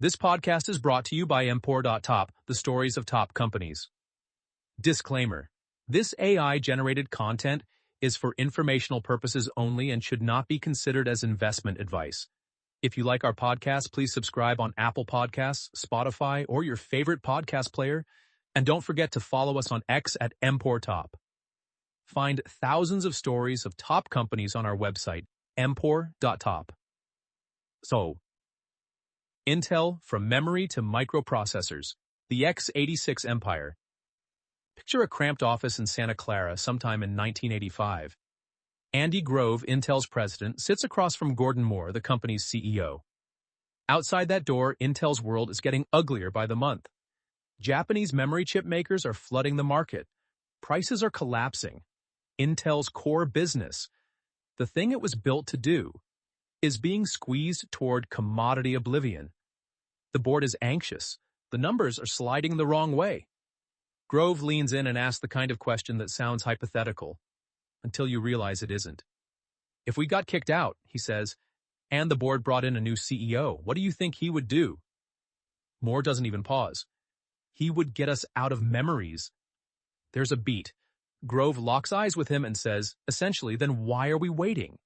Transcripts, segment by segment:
This podcast is brought to you by Empor.top, the stories of top companies. Disclaimer. This AI-generated content is for informational purposes only and should not be considered as investment advice. If you like our podcast, please subscribe on Apple Podcasts, Spotify, or your favorite podcast player, and don't forget to follow us on X at Empor.top. Find thousands of stories of top companies on our website, Empor.top. So, Intel from memory to microprocessors, the x86 empire. Picture a cramped office in Santa Clara sometime in 1985. Andy Grove, Intel's president, sits across from Gordon Moore, the company's CEO. Outside that door, Intel's world is getting uglier by the month. Japanese memory chip makers are flooding the market. Prices are collapsing. Intel's core business, the thing it was built to do, is being squeezed toward commodity oblivion. The board is anxious. The numbers are sliding the wrong way. Grove leans in and asks the kind of question that sounds hypothetical, until you realize it isn't. If we got kicked out, he says, and the board brought in a new CEO, what do you think he would do? Moore doesn't even pause. He would get us out of memories. There's a beat. Grove locks eyes with him and says, essentially, then why are we waiting?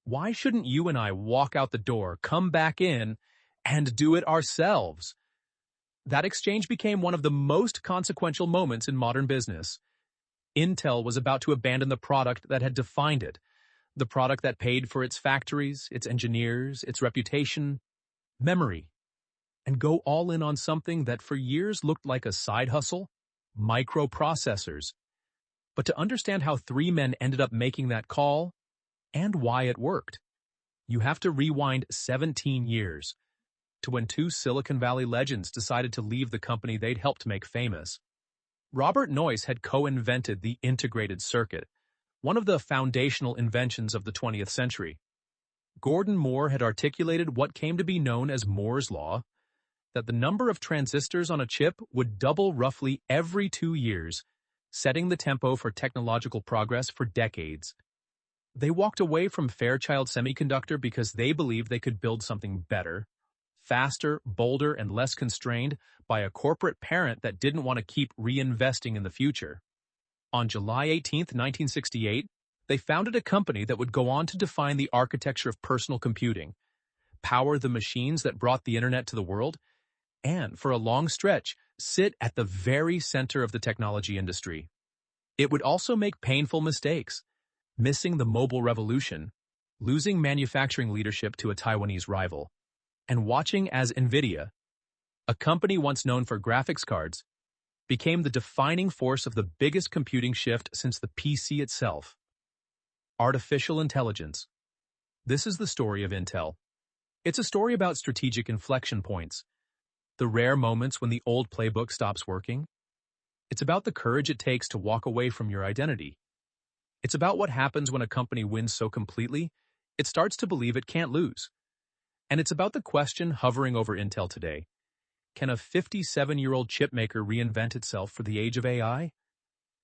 Why shouldn't you and I walk out the door, come back in, and do it ourselves? That exchange became one of the most consequential moments in modern business. Intel was about to abandon the product that had defined it, the product that paid for its factories, its engineers, its reputation, memory, and go all in on something that for years looked like a side hustle, microprocessors. But to understand how three men ended up making that call, and why it worked, you have to rewind 17 years to when two Silicon Valley legends decided to leave the company they'd helped make famous. Robert Noyce had co-invented the integrated circuit, one of the foundational inventions of the 20th century. Gordon Moore had articulated what came to be known as Moore's Law, that the number of transistors on a chip would double roughly every 2 years, setting the tempo for technological progress for decades. They walked away from Fairchild Semiconductor because they believed they could build something better, faster, bolder, and less constrained by a corporate parent that didn't want to keep reinvesting in the future. On July 18, 1968, they founded a company that would go on to define the architecture of personal computing, power the machines that brought the internet to the world, and, for a long stretch, sit at the very center of the technology industry. It would also make painful mistakes, missing the mobile revolution, losing manufacturing leadership to a Taiwanese rival, and watching as Nvidia, a company once known for graphics cards, became the defining force of the biggest computing shift since the PC itself. Artificial intelligence. This is the story of Intel. It's a story about strategic inflection points, the rare moments when the old playbook stops working. It's about the courage it takes to walk away from your identity. It's about what happens when a company wins so completely, it starts to believe it can't lose. And it's about the question hovering over Intel today. Can a 57-year-old chipmaker reinvent itself for the age of AI?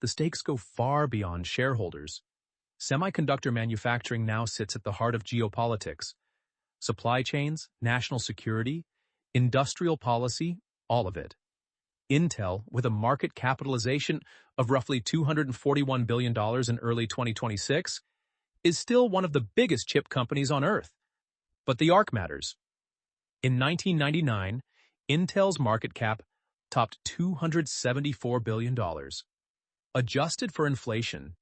The stakes go far beyond shareholders. Semiconductor manufacturing now sits at the heart of geopolitics. Supply chains, national security, industrial policy, all of it. Intel, with a market capitalization of roughly $241 billion in early 2026, is still one of the biggest chip companies on Earth. But the arc matters. In 1999, Intel's market cap topped $274 billion. Adjusted for inflation,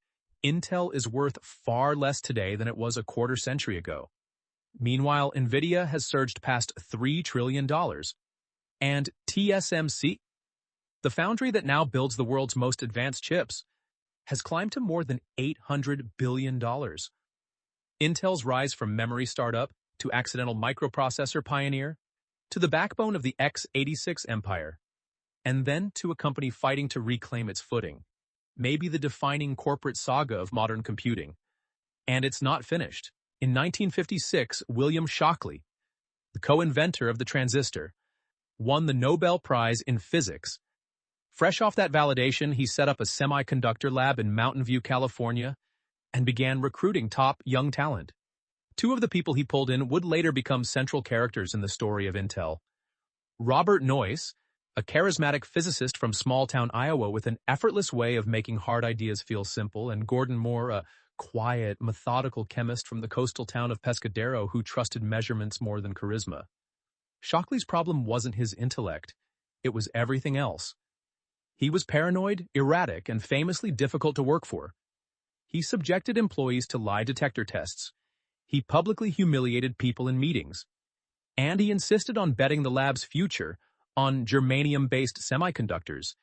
Intel is worth far less today than it was a quarter century ago. Meanwhile, Nvidia has surged past $3 trillion. And TSMC, the foundry that now builds the world's most advanced chips, has climbed to more than $800 billion. Intel's rise from memory startup to accidental microprocessor pioneer, to the backbone of the x86 empire, and then to a company fighting to reclaim its footing, may be the defining corporate saga of modern computing. And it's not finished. In 1956, William Shockley, the co-inventor of the transistor, won the Nobel Prize in Physics. Fresh off that validation, he set up a semiconductor lab in Mountain View, California, and began recruiting top young talent. Two of the people he pulled in would later become central characters in the story of Intel. Robert Noyce, a charismatic physicist from small-town Iowa with an effortless way of making hard ideas feel simple, and Gordon Moore, a quiet, methodical chemist from the coastal town of Pescadero who trusted measurements more than charisma. Shockley's problem wasn't his intellect. It was everything else. He was paranoid, erratic, and famously difficult to work for. He subjected employees to lie detector tests. He publicly humiliated people in meetings. And he insisted on betting the lab's future on germanium-based semiconductors,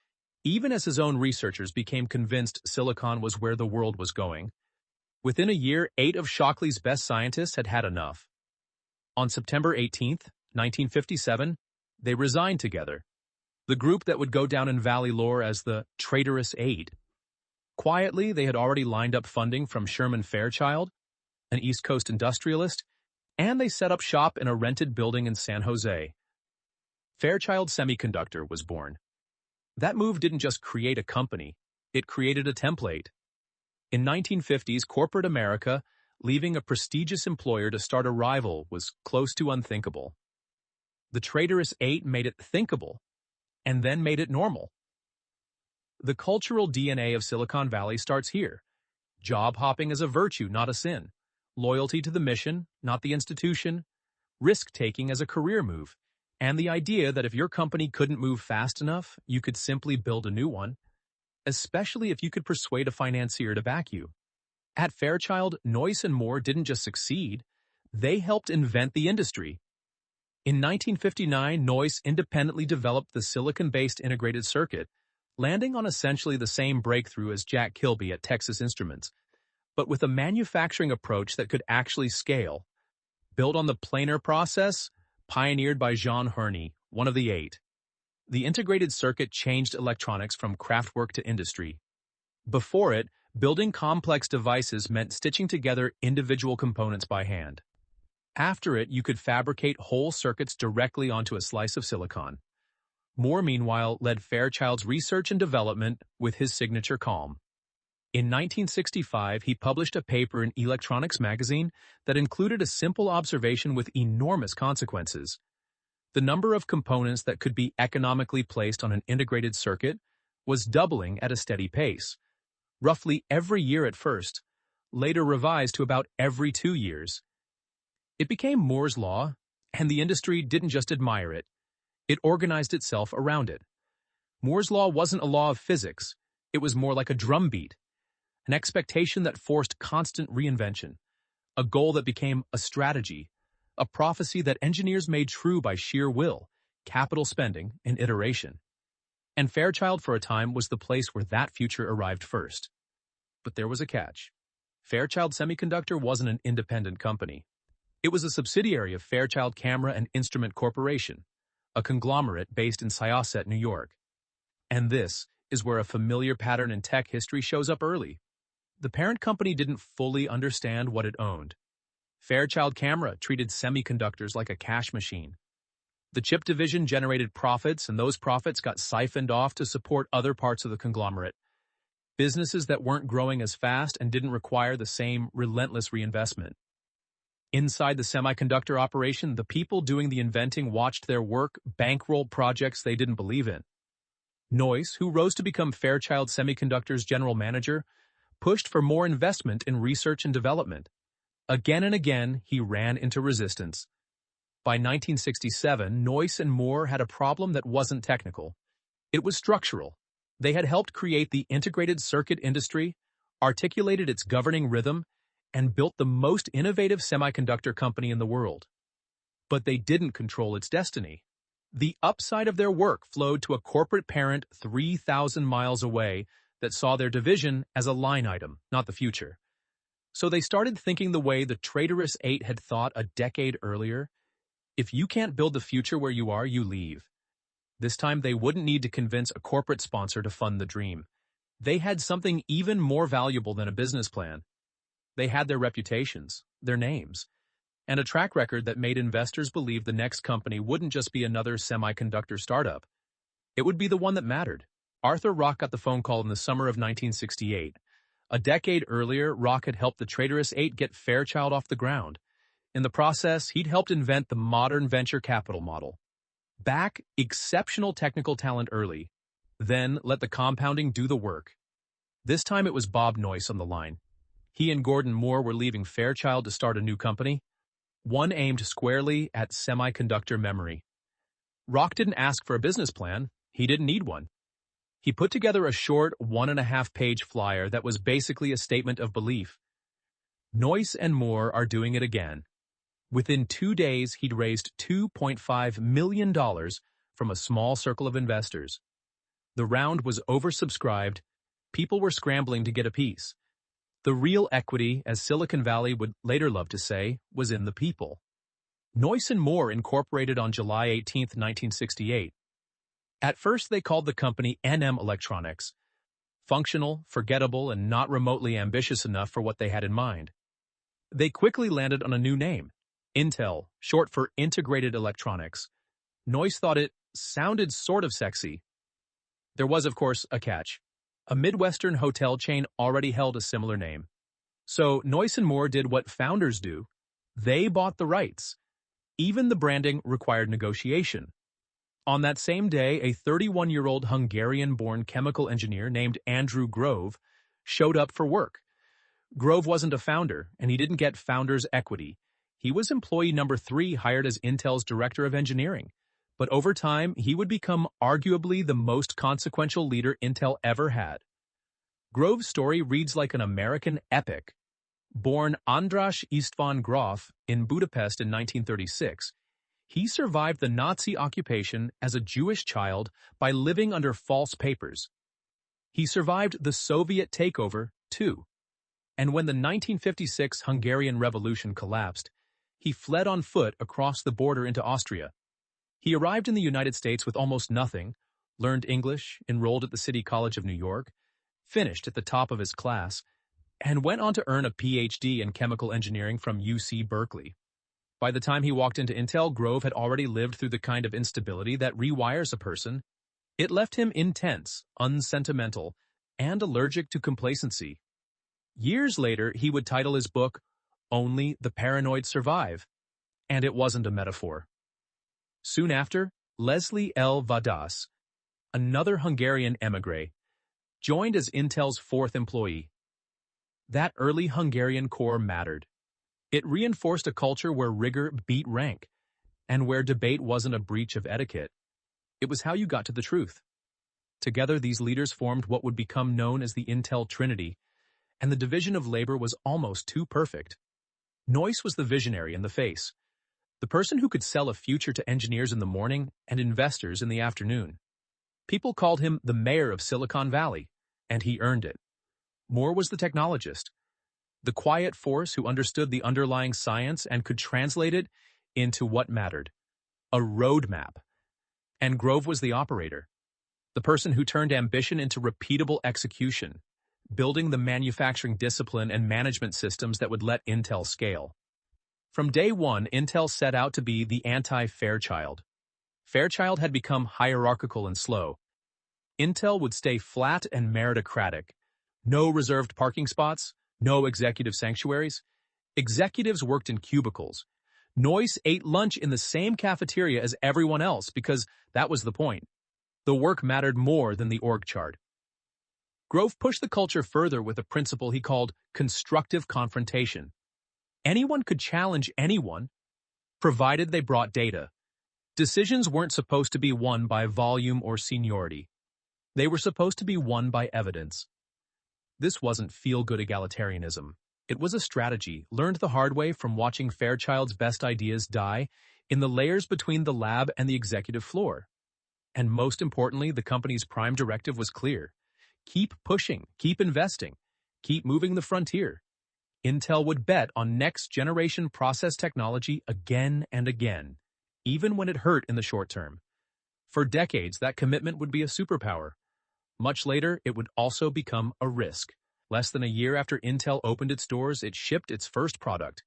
even as his own researchers became convinced silicon was where the world was going. Within a year, 8 of Shockley's best scientists had had enough. On September 18, 1957, they resigned together, the group that would go down in Valley lore as the Traitorous Eight. Quietly, they had already lined up funding from Sherman Fairchild, an East Coast industrialist, and they set up shop in a rented building in San Jose. Fairchild Semiconductor was born. That move didn't just create a company, it created a template. In 1950s corporate America, leaving a prestigious employer to start a rival was close to unthinkable. The Traitorous Eight made it thinkable, and then made it normal. The cultural DNA of Silicon Valley starts here. Job hopping is a virtue, not a sin. Loyalty to the mission, not the institution. Risk-taking as a career move. And the idea that if your company couldn't move fast enough, you could simply build a new one, especially if you could persuade a financier to back you. At Fairchild, Noyce and Moore didn't just succeed, they helped invent the industry. In 1959, Noyce independently developed the silicon-based integrated circuit, landing on essentially the same breakthrough as Jack Kilby at Texas Instruments, but with a manufacturing approach that could actually scale. Built on the planar process, pioneered by Jean Herney, one of the 8. The integrated circuit changed electronics from craftwork to industry. Before it, building complex devices meant stitching together individual components by hand. After it, you could fabricate whole circuits directly onto a slice of silicon. Moore, meanwhile, led Fairchild's research and development with his signature calm. In 1965, he published a paper in Electronics magazine that included a simple observation with enormous consequences. The number of components that could be economically placed on an integrated circuit was doubling at a steady pace, roughly every year at first, later revised to about every 2 years. It became Moore's law, and the industry didn't just admire it. It organized itself around it. Moore's law wasn't a law of physics. It was more like a drumbeat, an expectation that forced constant reinvention, a goal that became a strategy, a prophecy that engineers made true by sheer will, capital spending, and iteration. And Fairchild for a time was the place where that future arrived first. But there was a catch. Fairchild Semiconductor wasn't an independent company. It was a subsidiary of Fairchild Camera and Instrument Corporation, a conglomerate based in Syosset, New York. And this is where a familiar pattern in tech history shows up early. The parent company didn't fully understand what it owned. Fairchild Camera treated semiconductors like a cash machine. The chip division generated profits, and those profits got siphoned off to support other parts of the conglomerate. Businesses that weren't growing as fast and didn't require the same relentless reinvestment. Inside the semiconductor operation, the people doing the inventing watched their work bankroll projects they didn't believe in. Noyce, who rose to become Fairchild Semiconductor's general manager, pushed for more investment in research and development. Again and again, he ran into resistance. By 1967, Noyce and Moore had a problem that wasn't technical. It was structural. They had helped create the integrated circuit industry, articulated its governing rhythm, and built the most innovative semiconductor company in the world. But they didn't control its destiny. The upside of their work flowed to a corporate parent 3,000 miles away that saw their division as a line item, not the future. So they started thinking the way the Traitorous Eight had thought a decade earlier. If you can't build the future where you are, you leave. This time they wouldn't need to convince a corporate sponsor to fund the dream. They had something even more valuable than a business plan. They had their reputations, their names, and a track record that made investors believe the next company wouldn't just be another semiconductor startup. It would be the one that mattered. Arthur Rock got the phone call in the summer of 1968. A decade earlier, Rock had helped the Traitorous Eight get Fairchild off the ground. In the process, he'd helped invent the modern venture capital model. Back exceptional technical talent early, then let the compounding do the work. This time it was Bob Noyce on the line. He and Gordon Moore were leaving Fairchild to start a new company, one aimed squarely at semiconductor memory. Rock didn't ask for a business plan. He didn't need one. He put together a short 1.5-page flyer that was basically a statement of belief. Noyce and Moore are doing it again. Within 2 days, he'd raised $2.5 million from a small circle of investors. The round was oversubscribed. People were scrambling to get a piece. The real equity, as Silicon Valley would later love to say, was in the people. Noyce and Moore incorporated on July 18, 1968. At first, they called the company NM Electronics. Functional, forgettable, and not remotely ambitious enough for what they had in mind. They quickly landed on a new name, Intel, short for Integrated Electronics. Noyce thought it sounded sort of sexy. There was, of course, a catch. A Midwestern hotel chain already held a similar name. So Noyce and Moore did what founders do. They bought the rights. Even the branding required negotiation. On that same day, a 31-year-old Hungarian-born chemical engineer named Andrew Grove showed up for work. Grove wasn't a founder, and he didn't get founder's equity. He was employee number 3 hired as Intel's director of engineering. But over time, he would become arguably the most consequential leader Intel ever had. Grove's story reads like an American epic. Born András István Gróf in Budapest in 1936, he survived the Nazi occupation as a Jewish child by living under false papers. He survived the Soviet takeover, too. And when the 1956 Hungarian Revolution collapsed, he fled on foot across the border into Austria. He arrived in the United States with almost nothing, learned English, enrolled at the City College of New York, finished at the top of his class, and went on to earn a PhD in chemical engineering from UC Berkeley. By the time he walked into Intel, Grove had already lived through the kind of instability that rewires a person. It left him intense, unsentimental, and allergic to complacency. Years later, he would title his book, Only the Paranoid Survive, and it wasn't a metaphor. Soon after, Leslie L. Vadas, another Hungarian émigré, joined as Intel's 4th employee. That early Hungarian core mattered. It reinforced a culture where rigor beat rank, and where debate wasn't a breach of etiquette. It was how you got to the truth. Together, these leaders formed what would become known as the Intel Trinity, and the division of labor was almost too perfect. Noyce was the visionary in the face, the person who could sell a future to engineers in the morning and investors in the afternoon. People called him the mayor of Silicon Valley, and he earned it. Moore was the technologist, the quiet force who understood the underlying science and could translate it into what mattered, a roadmap. And Grove was the operator, the person who turned ambition into repeatable execution, building the manufacturing discipline and management systems that would let Intel scale. From day one, Intel set out to be the anti-Fairchild. Fairchild had become hierarchical and slow. Intel would stay flat and meritocratic. No reserved parking spots, no executive sanctuaries. Executives worked in cubicles. Noyce ate lunch in the same cafeteria as everyone else because that was the point. The work mattered more than the org chart. Grove pushed the culture further with a principle he called constructive confrontation. Anyone could challenge anyone, provided they brought data. Decisions weren't supposed to be won by volume or seniority. They were supposed to be won by evidence. This wasn't feel-good egalitarianism. It was a strategy learned the hard way from watching Fairchild's best ideas die in the layers between the lab and the executive floor. And most importantly, the company's prime directive was clear. Keep pushing, keep investing, keep moving the frontier. Intel would bet on next-generation process technology again and again, even when it hurt in the short term. For decades, that commitment would be a superpower. Much later, it would also become a risk. Less than a year after Intel opened its doors, it shipped its first product,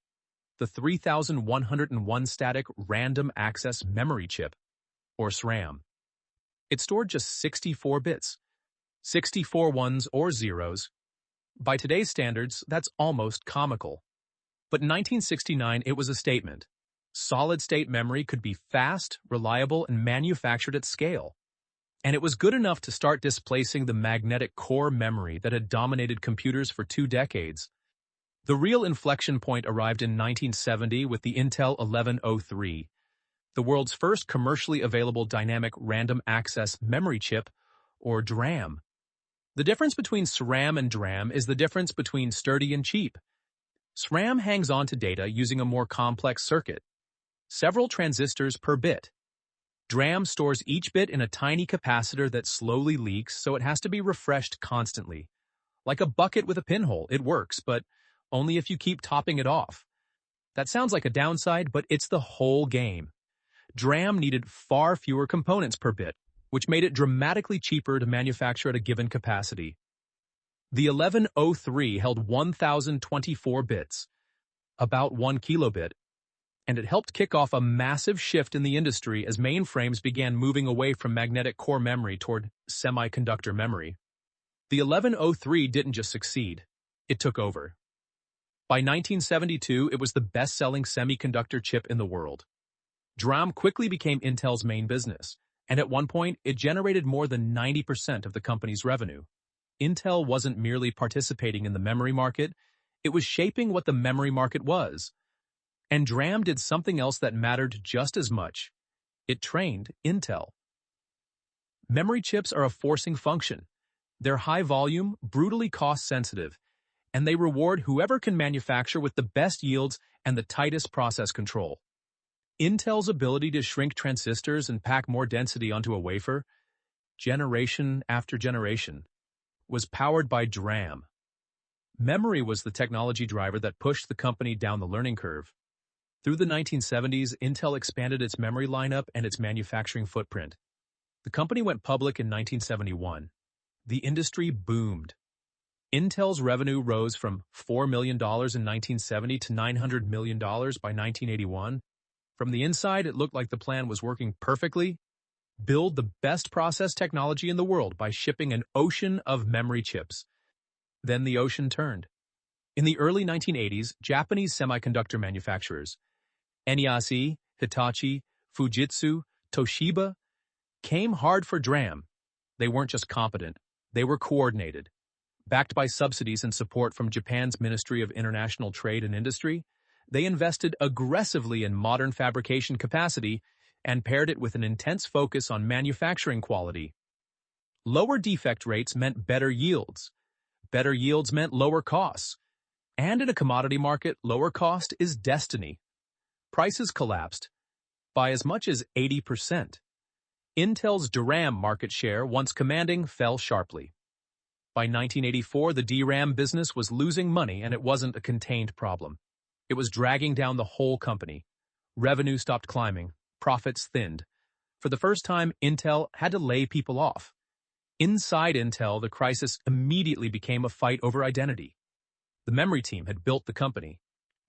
the 3101 static random access memory chip, or SRAM. It stored just 64 bits, 64 ones or zeros. By today's standards, that's almost comical. But in 1969, it was a statement. Solid-state memory could be fast, reliable, and manufactured at scale. And it was good enough to start displacing the magnetic core memory that had dominated computers for 2 decades. The real inflection point arrived in 1970 with the Intel 1103, the world's first commercially available dynamic random access memory chip, or DRAM. The difference between SRAM and DRAM is the difference between sturdy and cheap. SRAM hangs on to data using a more complex circuit, several transistors per bit. DRAM stores each bit in a tiny capacitor that slowly leaks, so it has to be refreshed constantly. Like a bucket with a pinhole, it works, but only if you keep topping it off. That sounds like a downside, but it's the whole game. DRAM needed far fewer components per bit, which made it dramatically cheaper to manufacture at a given capacity. The 1103 held 1,024 bits, about 1 kilobit, and it helped kick off a massive shift in the industry as mainframes began moving away from magnetic core memory toward semiconductor memory. The 1103 didn't just succeed, it took over. By 1972, it was the best-selling semiconductor chip in the world. DRAM quickly became Intel's main business, and at one point, it generated more than 90% of the company's revenue. Intel wasn't merely participating in the memory market, it was shaping what the memory market was. And DRAM did something else that mattered just as much. It trained Intel. Memory chips are a forcing function. They're high volume, brutally cost-sensitive, and they reward whoever can manufacture with the best yields and the tightest process control. Intel's ability to shrink transistors and pack more density onto a wafer, generation after generation, was powered by DRAM. Memory was the technology driver that pushed the company down the learning curve. Through the 1970s, Intel expanded its memory lineup and its manufacturing footprint. The company went public in 1971. The industry boomed. Intel's revenue rose from $4 million in 1970 to $900 million by 1981. From the inside, it looked like the plan was working perfectly. Build the best process technology in the world by shipping an ocean of memory chips. Then the ocean turned. In the early 1980s, Japanese semiconductor manufacturers, NEC, Hitachi, Fujitsu, Toshiba, came hard for DRAM. They weren't just competent, they were coordinated. Backed by subsidies and support from Japan's Ministry of International Trade and Industry, they invested aggressively in modern fabrication capacity and paired it with an intense focus on manufacturing quality. Lower defect rates meant better yields. Better yields meant lower costs. And in a commodity market, lower cost is destiny. Prices collapsed by as much as 80%. Intel's DRAM market share, once commanding, fell sharply. By 1984, the DRAM business was losing money, and it wasn't a contained problem. It was dragging down the whole company. Revenue stopped climbing. Profits thinned. For the first time, Intel had to lay people off. Inside Intel, the crisis immediately became a fight over identity. The memory team had built the company.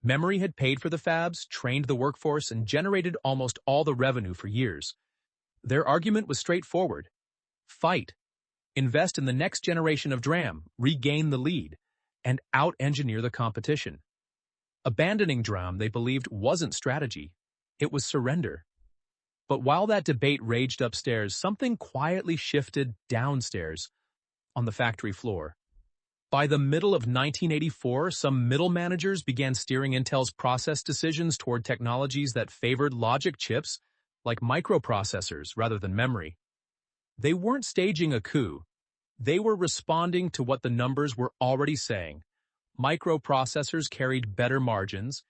Memory had paid for the fabs, trained the workforce, and generated almost all the revenue for years. Their argument was straightforward. Fight. Invest in the next generation of DRAM, regain the lead, and out-engineer the competition. Abandoning DRAM, they believed, wasn't strategy. It was surrender. But while that debate raged upstairs, something quietly shifted downstairs, on the factory floor. By the middle of 1984, some middle managers began steering Intel's process decisions toward technologies that favored logic chips, like microprocessors, rather than memory. They weren't staging a coup. They were responding to what the numbers were already saying. Microprocessors carried better margins,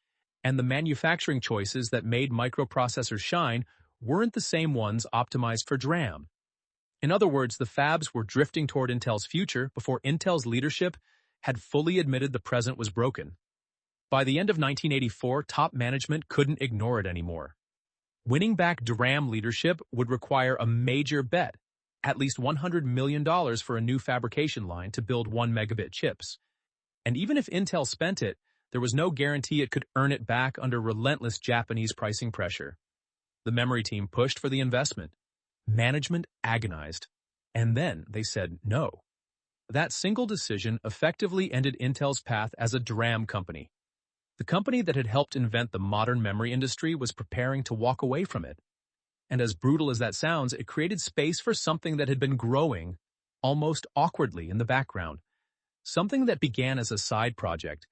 and the manufacturing choices that made microprocessors shine weren't the same ones optimized for DRAM. In other words, the fabs were drifting toward Intel's future before Intel's leadership had fully admitted the present was broken. By the end of 1984, top management couldn't ignore it anymore. Winning back DRAM leadership would require a major bet, at least $100 million for a new fabrication line to build 1 megabit chips. And even if Intel spent it, there was no guarantee it could earn it back under relentless Japanese pricing pressure. The memory team pushed for the investment. Management agonized. And then they said no. That single decision effectively ended Intel's path as a DRAM company. The company that had helped invent the modern memory industry was preparing to walk away from it. And as brutal as that sounds, it created space for something that had been growing almost awkwardly in the background. Something that began as a side project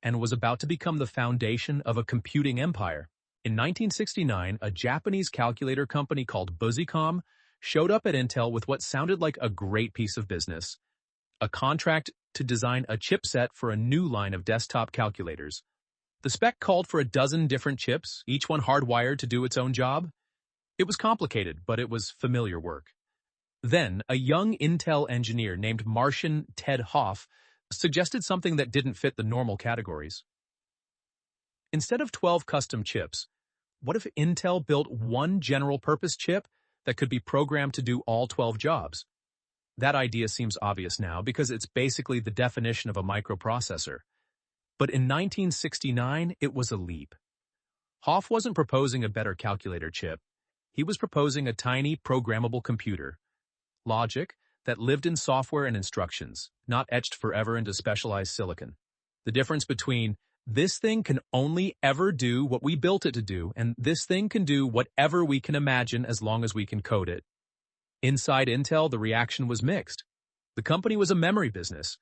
and was about to become the foundation of a computing empire. In 1969, a Japanese calculator company called Busicom showed up at Intel with what sounded like a great piece of business: a contract to design a chipset for a new line of desktop calculators. The spec called for a dozen different chips, each one hardwired to do its own job. It was complicated, but it was familiar work. Then, a young Intel engineer named Martian Ted Hoff suggested something that didn't fit the normal categories. Instead of 12 custom chips, what if Intel built one general-purpose chip that could be programmed to do all 12 jobs? That idea seems obvious now because it's basically the definition of a microprocessor. But in 1969, it was a leap. Hoff wasn't proposing a better calculator chip. He was proposing a tiny programmable computer. Logic that lived in software and instructions, not etched forever into specialized silicon. The difference between this thing can only ever do what we built it to do, and this thing can do whatever we can imagine as long as we can code it. Inside Intel, the reaction was mixed. The company was a memory business.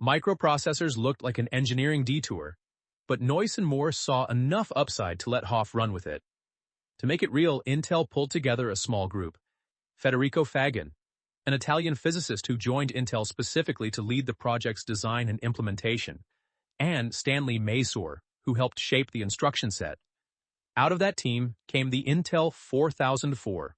Microprocessors looked like an engineering detour, but Noyce and Moore saw enough upside to let Hoff run with it. To make it real, Intel pulled together a small group. Federico Faggin, an Italian physicist who joined Intel specifically to lead the project's design and implementation, and Stanley Masur, who helped shape the instruction set. Out of that team came the Intel 4004.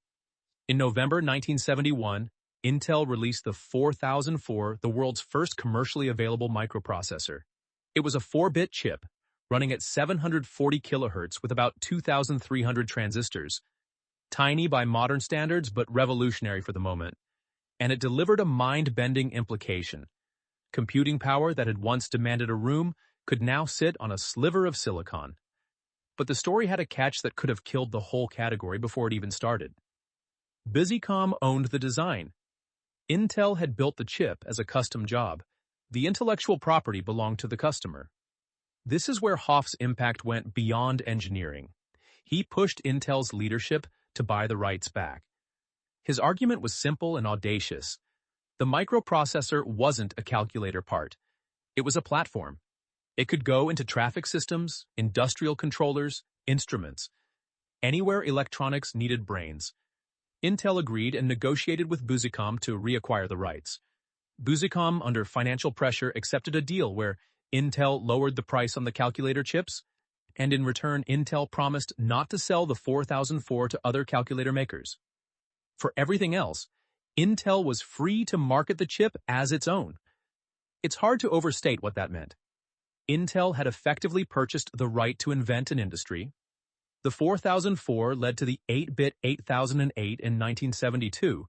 In November 1971, Intel released the 4004, the world's first commercially available microprocessor. It was a 4-bit chip, running at 740 kilohertz with about 2,300 transistors. Tiny by modern standards, but revolutionary for the moment. And it delivered a mind-bending implication. Computing power that had once demanded a room could now sit on a sliver of silicon. But the story had a catch that could have killed the whole category before it even started. Busicom owned the design. Intel had built the chip as a custom job. The intellectual property belonged to the customer. This is where Hoff's impact went beyond engineering. He pushed Intel's leadership to buy the rights back. His argument was simple and audacious. The microprocessor wasn't a calculator part. It was a platform. It could go into traffic systems, industrial controllers, instruments. Anywhere electronics needed brains. Intel agreed and negotiated with Busicom to reacquire the rights. Busicom, under financial pressure, accepted a deal where Intel lowered the price on the calculator chips, and in return Intel promised not to sell the 4004 to other calculator makers. For everything else, Intel was free to market the chip as its own. It's hard to overstate what that meant. Intel had effectively purchased the right to invent an industry. The 4004 led to the 8-bit 8008 in 1972,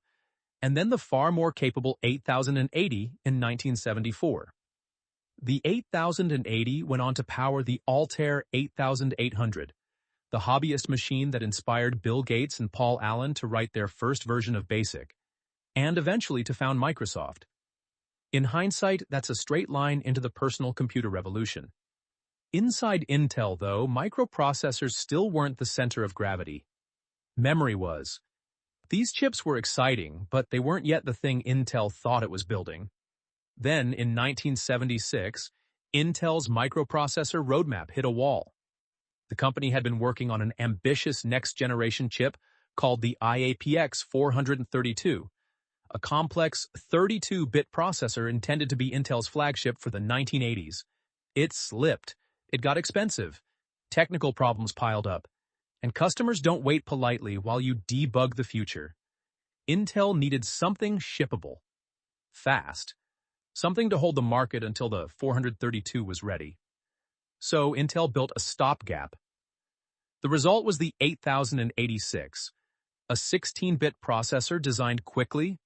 and then the far more capable 8080 in 1974. The 8080 went on to power the Altair 8800, the hobbyist machine that inspired Bill Gates and Paul Allen to write their first version of BASIC, and eventually to found Microsoft. In hindsight, that's a straight line into the personal computer revolution. Inside Intel, though, microprocessors still weren't the center of gravity. Memory was. These chips were exciting, but they weren't yet the thing Intel thought it was building. Then, in 1976, Intel's microprocessor roadmap hit a wall. The company had been working on an ambitious next-generation chip called the IAPX 432, a complex 32-bit processor intended to be Intel's flagship for the 1980s. It slipped. It got expensive. Technical problems piled up. And customers don't wait politely while you debug the future. Intel needed something shippable. Fast. Something to hold the market until the 432 was ready. So Intel built a stopgap. The result was the 8086, a 16-bit processor designed quickly,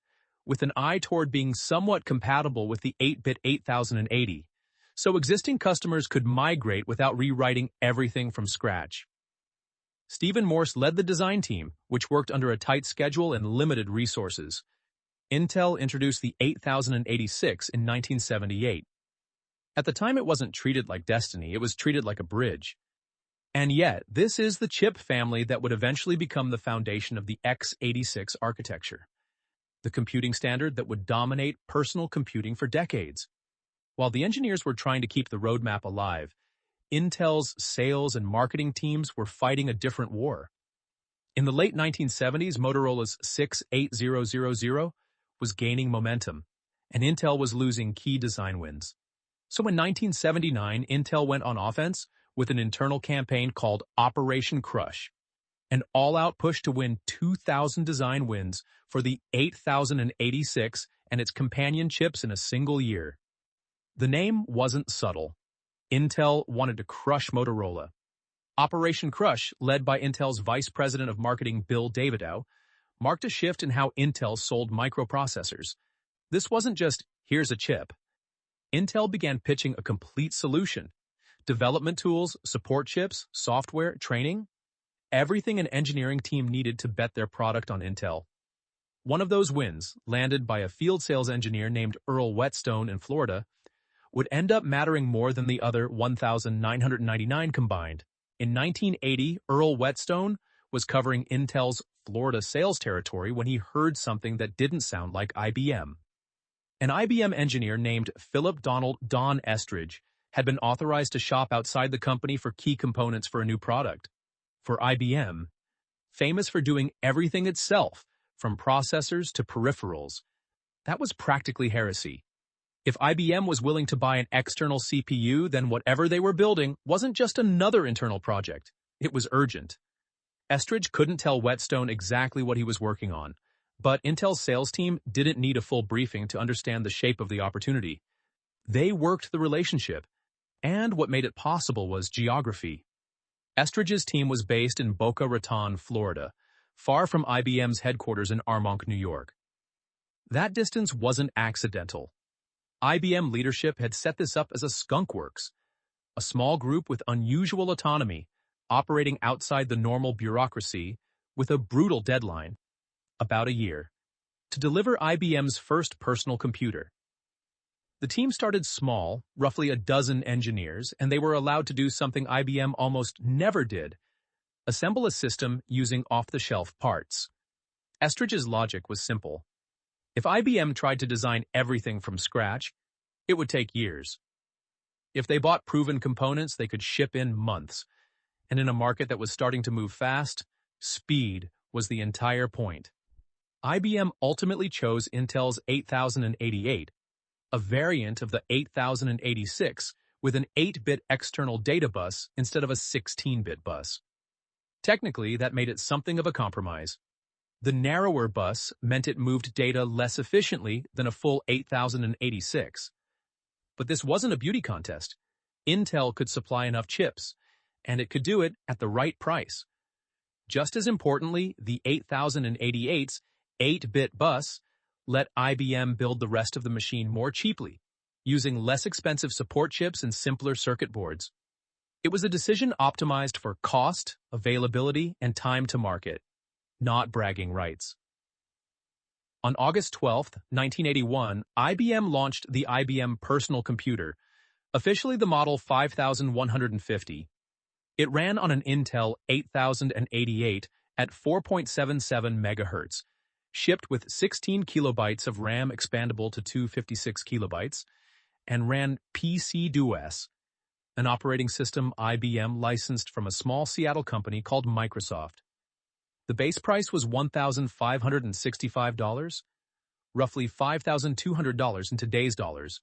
with an eye toward being somewhat compatible with the 8-bit 8080, so existing customers could migrate without rewriting everything from scratch. Stephen Morse led the design team, which worked under a tight schedule and limited resources. Intel introduced the 8086 in 1978. At the time, it wasn't treated like destiny, it was treated like a bridge. And yet, this is the chip family that would eventually become the foundation of the x86 architecture, the computing standard that would dominate personal computing for decades. While the engineers were trying to keep the roadmap alive, Intel's sales and marketing teams were fighting a different war. In the late 1970s, Motorola's 68000 was gaining momentum, and Intel was losing key design wins. So in 1979, Intel went on offense with an internal campaign called Operation Crush, an all-out push to win 2,000 design wins for the 8086 and its companion chips in a single year. The name wasn't subtle. Intel wanted to crush Motorola. Operation Crush, led by Intel's Vice President of Marketing Bill Davidow, marked a shift in how Intel sold microprocessors. This wasn't just, here's a chip. Intel began pitching a complete solution. Development tools, support chips, software, training, everything an engineering team needed to bet their product on Intel. One of those wins, landed by a field sales engineer named Earl Whetstone in Florida, would end up mattering more than the other 1,999 combined. In 1980, Earl Whetstone was covering Intel's Florida sales territory when he heard something that didn't sound like IBM. An IBM engineer named Philip Donald Don Estridge had been authorized to shop outside the company for key components for a new product. For IBM, famous for doing everything itself, from processors to peripherals, that was practically heresy. If IBM was willing to buy an external CPU, then whatever they were building wasn't just another internal project. It was urgent. Estridge couldn't tell Whetstone exactly what he was working on, but Intel's sales team didn't need a full briefing to understand the shape of the opportunity. They worked the relationship, and what made it possible was geography. Estridge's team was based in Boca Raton, Florida, far from IBM's headquarters in Armonk, New York. That distance wasn't accidental. IBM leadership had set this up as a skunkworks, a small group with unusual autonomy, operating outside the normal bureaucracy, with a brutal deadline, about a year, to deliver IBM's first personal computer. The team started small, roughly a dozen engineers, and they were allowed to do something IBM almost never did: assemble a system using off-the-shelf parts. Estridge's logic was simple. If IBM tried to design everything from scratch, it would take years. If they bought proven components, they could ship in months. And in a market that was starting to move fast, speed was the entire point. IBM ultimately chose Intel's 8088, a variant of the 8086 with an 8-bit external data bus instead of a 16-bit bus. Technically, that made it something of a compromise. The narrower bus meant it moved data less efficiently than a full 8086. But this wasn't a beauty contest. Intel could supply enough chips, and it could do it at the right price. Just as importantly, the 8088's 8-bit bus let IBM build the rest of the machine more cheaply, using less expensive support chips and simpler circuit boards. It was a decision optimized for cost, availability, and time to market, not bragging rights. On August 12, 1981, IBM launched the IBM Personal Computer, officially the Model 5150. It ran on an Intel 8088 at 4.77 MHz, shipped with 16 kilobytes of RAM expandable to 256 kilobytes, and ran PC-DOS, an operating system IBM licensed from a small Seattle company called Microsoft. The base price was $1,565, roughly $5,200 in today's dollars.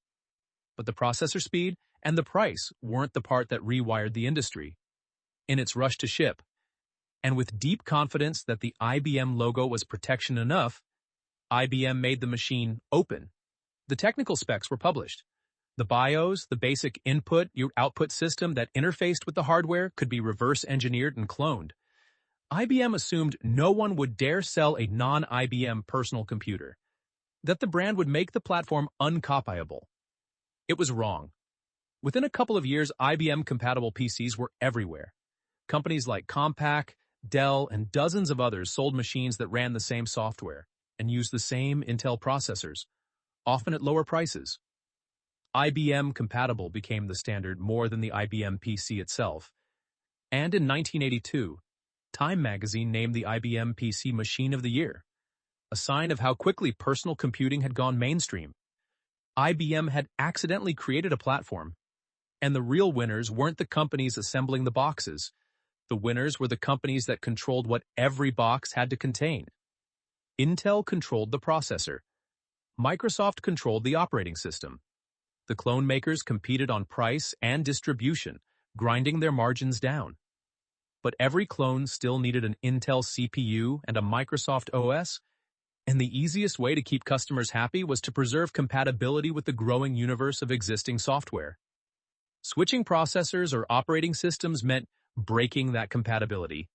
But the processor speed and the price weren't the part that rewired the industry. In its rush to ship, and with deep confidence that the IBM logo was protection enough, IBM made the machine open. The technical specs were published. The BIOS, the basic input-output system that interfaced with the hardware, could be reverse-engineered and cloned. IBM assumed no one would dare sell a non-IBM personal computer, that the brand would make the platform uncopyable. It was wrong. Within a couple of years, IBM-compatible PCs were everywhere. Companies like Compaq, Dell, and dozens of others sold machines that ran the same software and used the same Intel processors, often at lower prices. IBM compatible became the standard more than the IBM PC itself. And in 1982, Time magazine named the IBM PC Machine of the Year, a sign of how quickly personal computing had gone mainstream. IBM had accidentally created a platform, and the real winners weren't the companies assembling the boxes. The winners were the companies that controlled what every box had to contain. Intel controlled the processor. Microsoft controlled the operating system. The clone makers competed on price and distribution, grinding their margins down. But every clone still needed an Intel CPU and a Microsoft OS, and the easiest way to keep customers happy was to preserve compatibility with the growing universe of existing software. Switching processors or operating systems meant breaking that compatibility,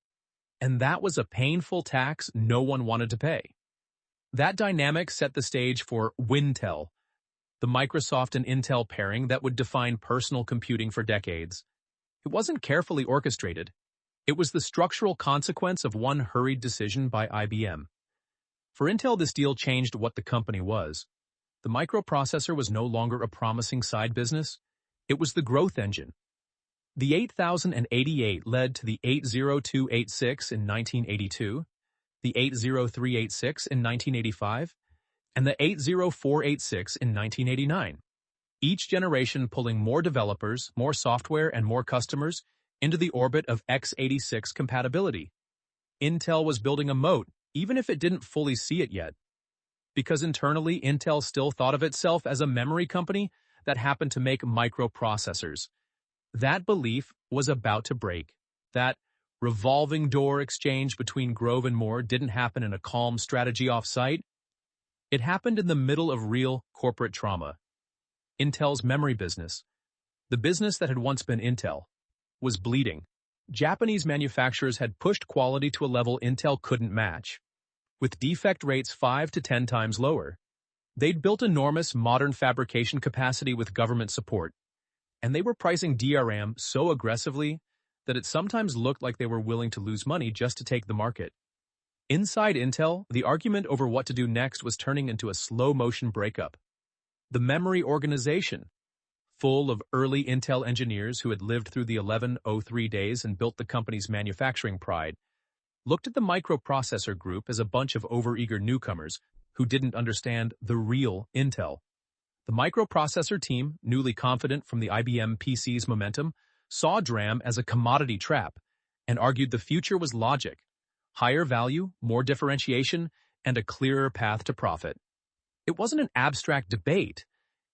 and that was a painful tax no one wanted to pay. That dynamic set the stage for Wintel, the Microsoft and Intel pairing that would define personal computing for decades. It wasn't carefully orchestrated. It was the structural consequence of one hurried decision by IBM. For Intel, this deal changed what the company was. The microprocessor was no longer a promising side business. It was the growth engine. The 8088 led to the 80286 in 1982, the 80386 in 1985, and the 80486 in 1989. Each generation pulling more developers, more software, and more customers into the orbit of x86 compatibility. Intel was building a moat, even if it didn't fully see it yet. Because internally, Intel still thought of itself as a memory company that happened to make microprocessors. That belief was about to break. That revolving door exchange between Grove and Moore didn't happen in a calm strategy off-site. It happened in the middle of real corporate trauma. Intel's memory business, the business that had once been Intel, was bleeding. Japanese manufacturers had pushed quality to a level Intel couldn't match, with defect rates 5 to 10 times lower. They'd built enormous modern fabrication capacity with government support, and they were pricing DRAM so aggressively that it sometimes looked like they were willing to lose money just to take the market. Inside Intel, the argument over what to do next was turning into a slow-motion breakup. The memory organization, full of early Intel engineers who had lived through the 1103 days and built the company's manufacturing pride, looked at the microprocessor group as a bunch of overeager newcomers who didn't understand the real Intel. The microprocessor team, newly confident from the IBM PC's momentum, saw DRAM as a commodity trap and argued the future was logic, higher value, more differentiation, and a clearer path to profit. It wasn't an abstract debate.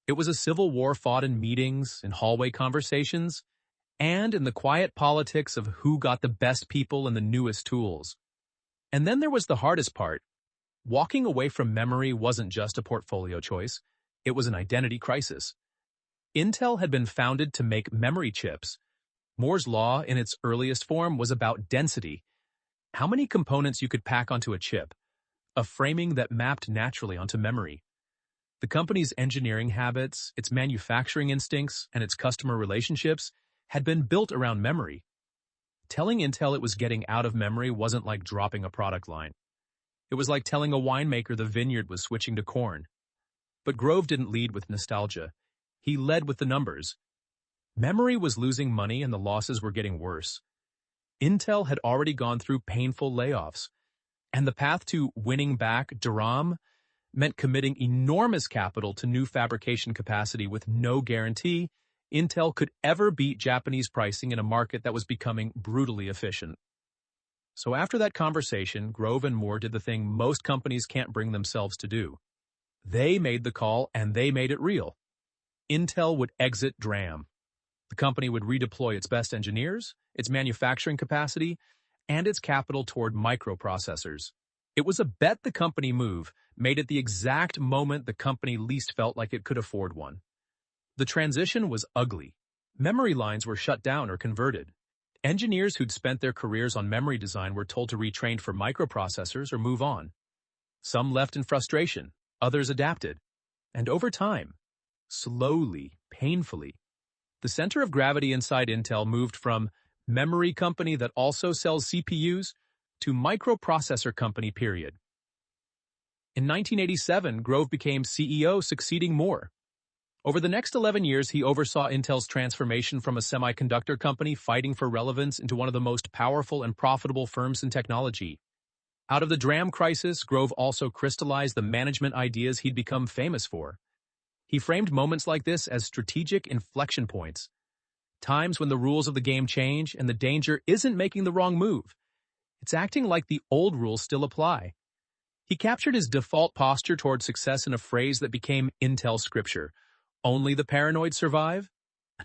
It was a civil war fought in meetings, in hallway conversations, and in the quiet politics of who got the best people and the newest tools. And then there was the hardest part. Walking away from memory wasn't just a portfolio choice. It was an identity crisis. Intel had been founded to make memory chips. Moore's law, in its earliest form, was about density. How many components you could pack onto a chip, a framing that mapped naturally onto memory. The company's engineering habits, its manufacturing instincts, and its customer relationships had been built around memory. Telling Intel it was getting out of memory wasn't like dropping a product line. It was like telling a winemaker the vineyard was switching to corn. But Grove didn't lead with nostalgia. He led with the numbers. Memory was losing money and the losses were getting worse. Intel had already gone through painful layoffs, and the path to winning back DRAM meant committing enormous capital to new fabrication capacity with no guarantee Intel could ever beat Japanese pricing in a market that was becoming brutally efficient. So after that conversation, Grove and Moore did the thing most companies can't bring themselves to do. They made the call and they made it real. Intel would exit DRAM. The company would redeploy its best engineers, its manufacturing capacity, and its capital toward microprocessors. It was a bet the company move, made at the exact moment the company least felt like it could afford one. The transition was ugly. Memory lines were shut down or converted. Engineers who'd spent their careers on memory design were told to retrain for microprocessors or move on. Some left in frustration, others adapted. And over time, slowly, painfully, the center of gravity inside Intel moved from memory company that also sells CPUs to microprocessor company, period. In 1987, Grove became CEO, succeeding Moore. Over the next 11 years, he oversaw Intel's transformation from a semiconductor company fighting for relevance into one of the most powerful and profitable firms in technology. Out of the DRAM crisis, Grove also crystallized the management ideas he'd become famous for. He framed moments like this as strategic inflection points, times when the rules of the game change and the danger isn't making the wrong move. It's acting like the old rules still apply. He captured his default posture toward success in a phrase that became Intel scripture. Only the paranoid survive?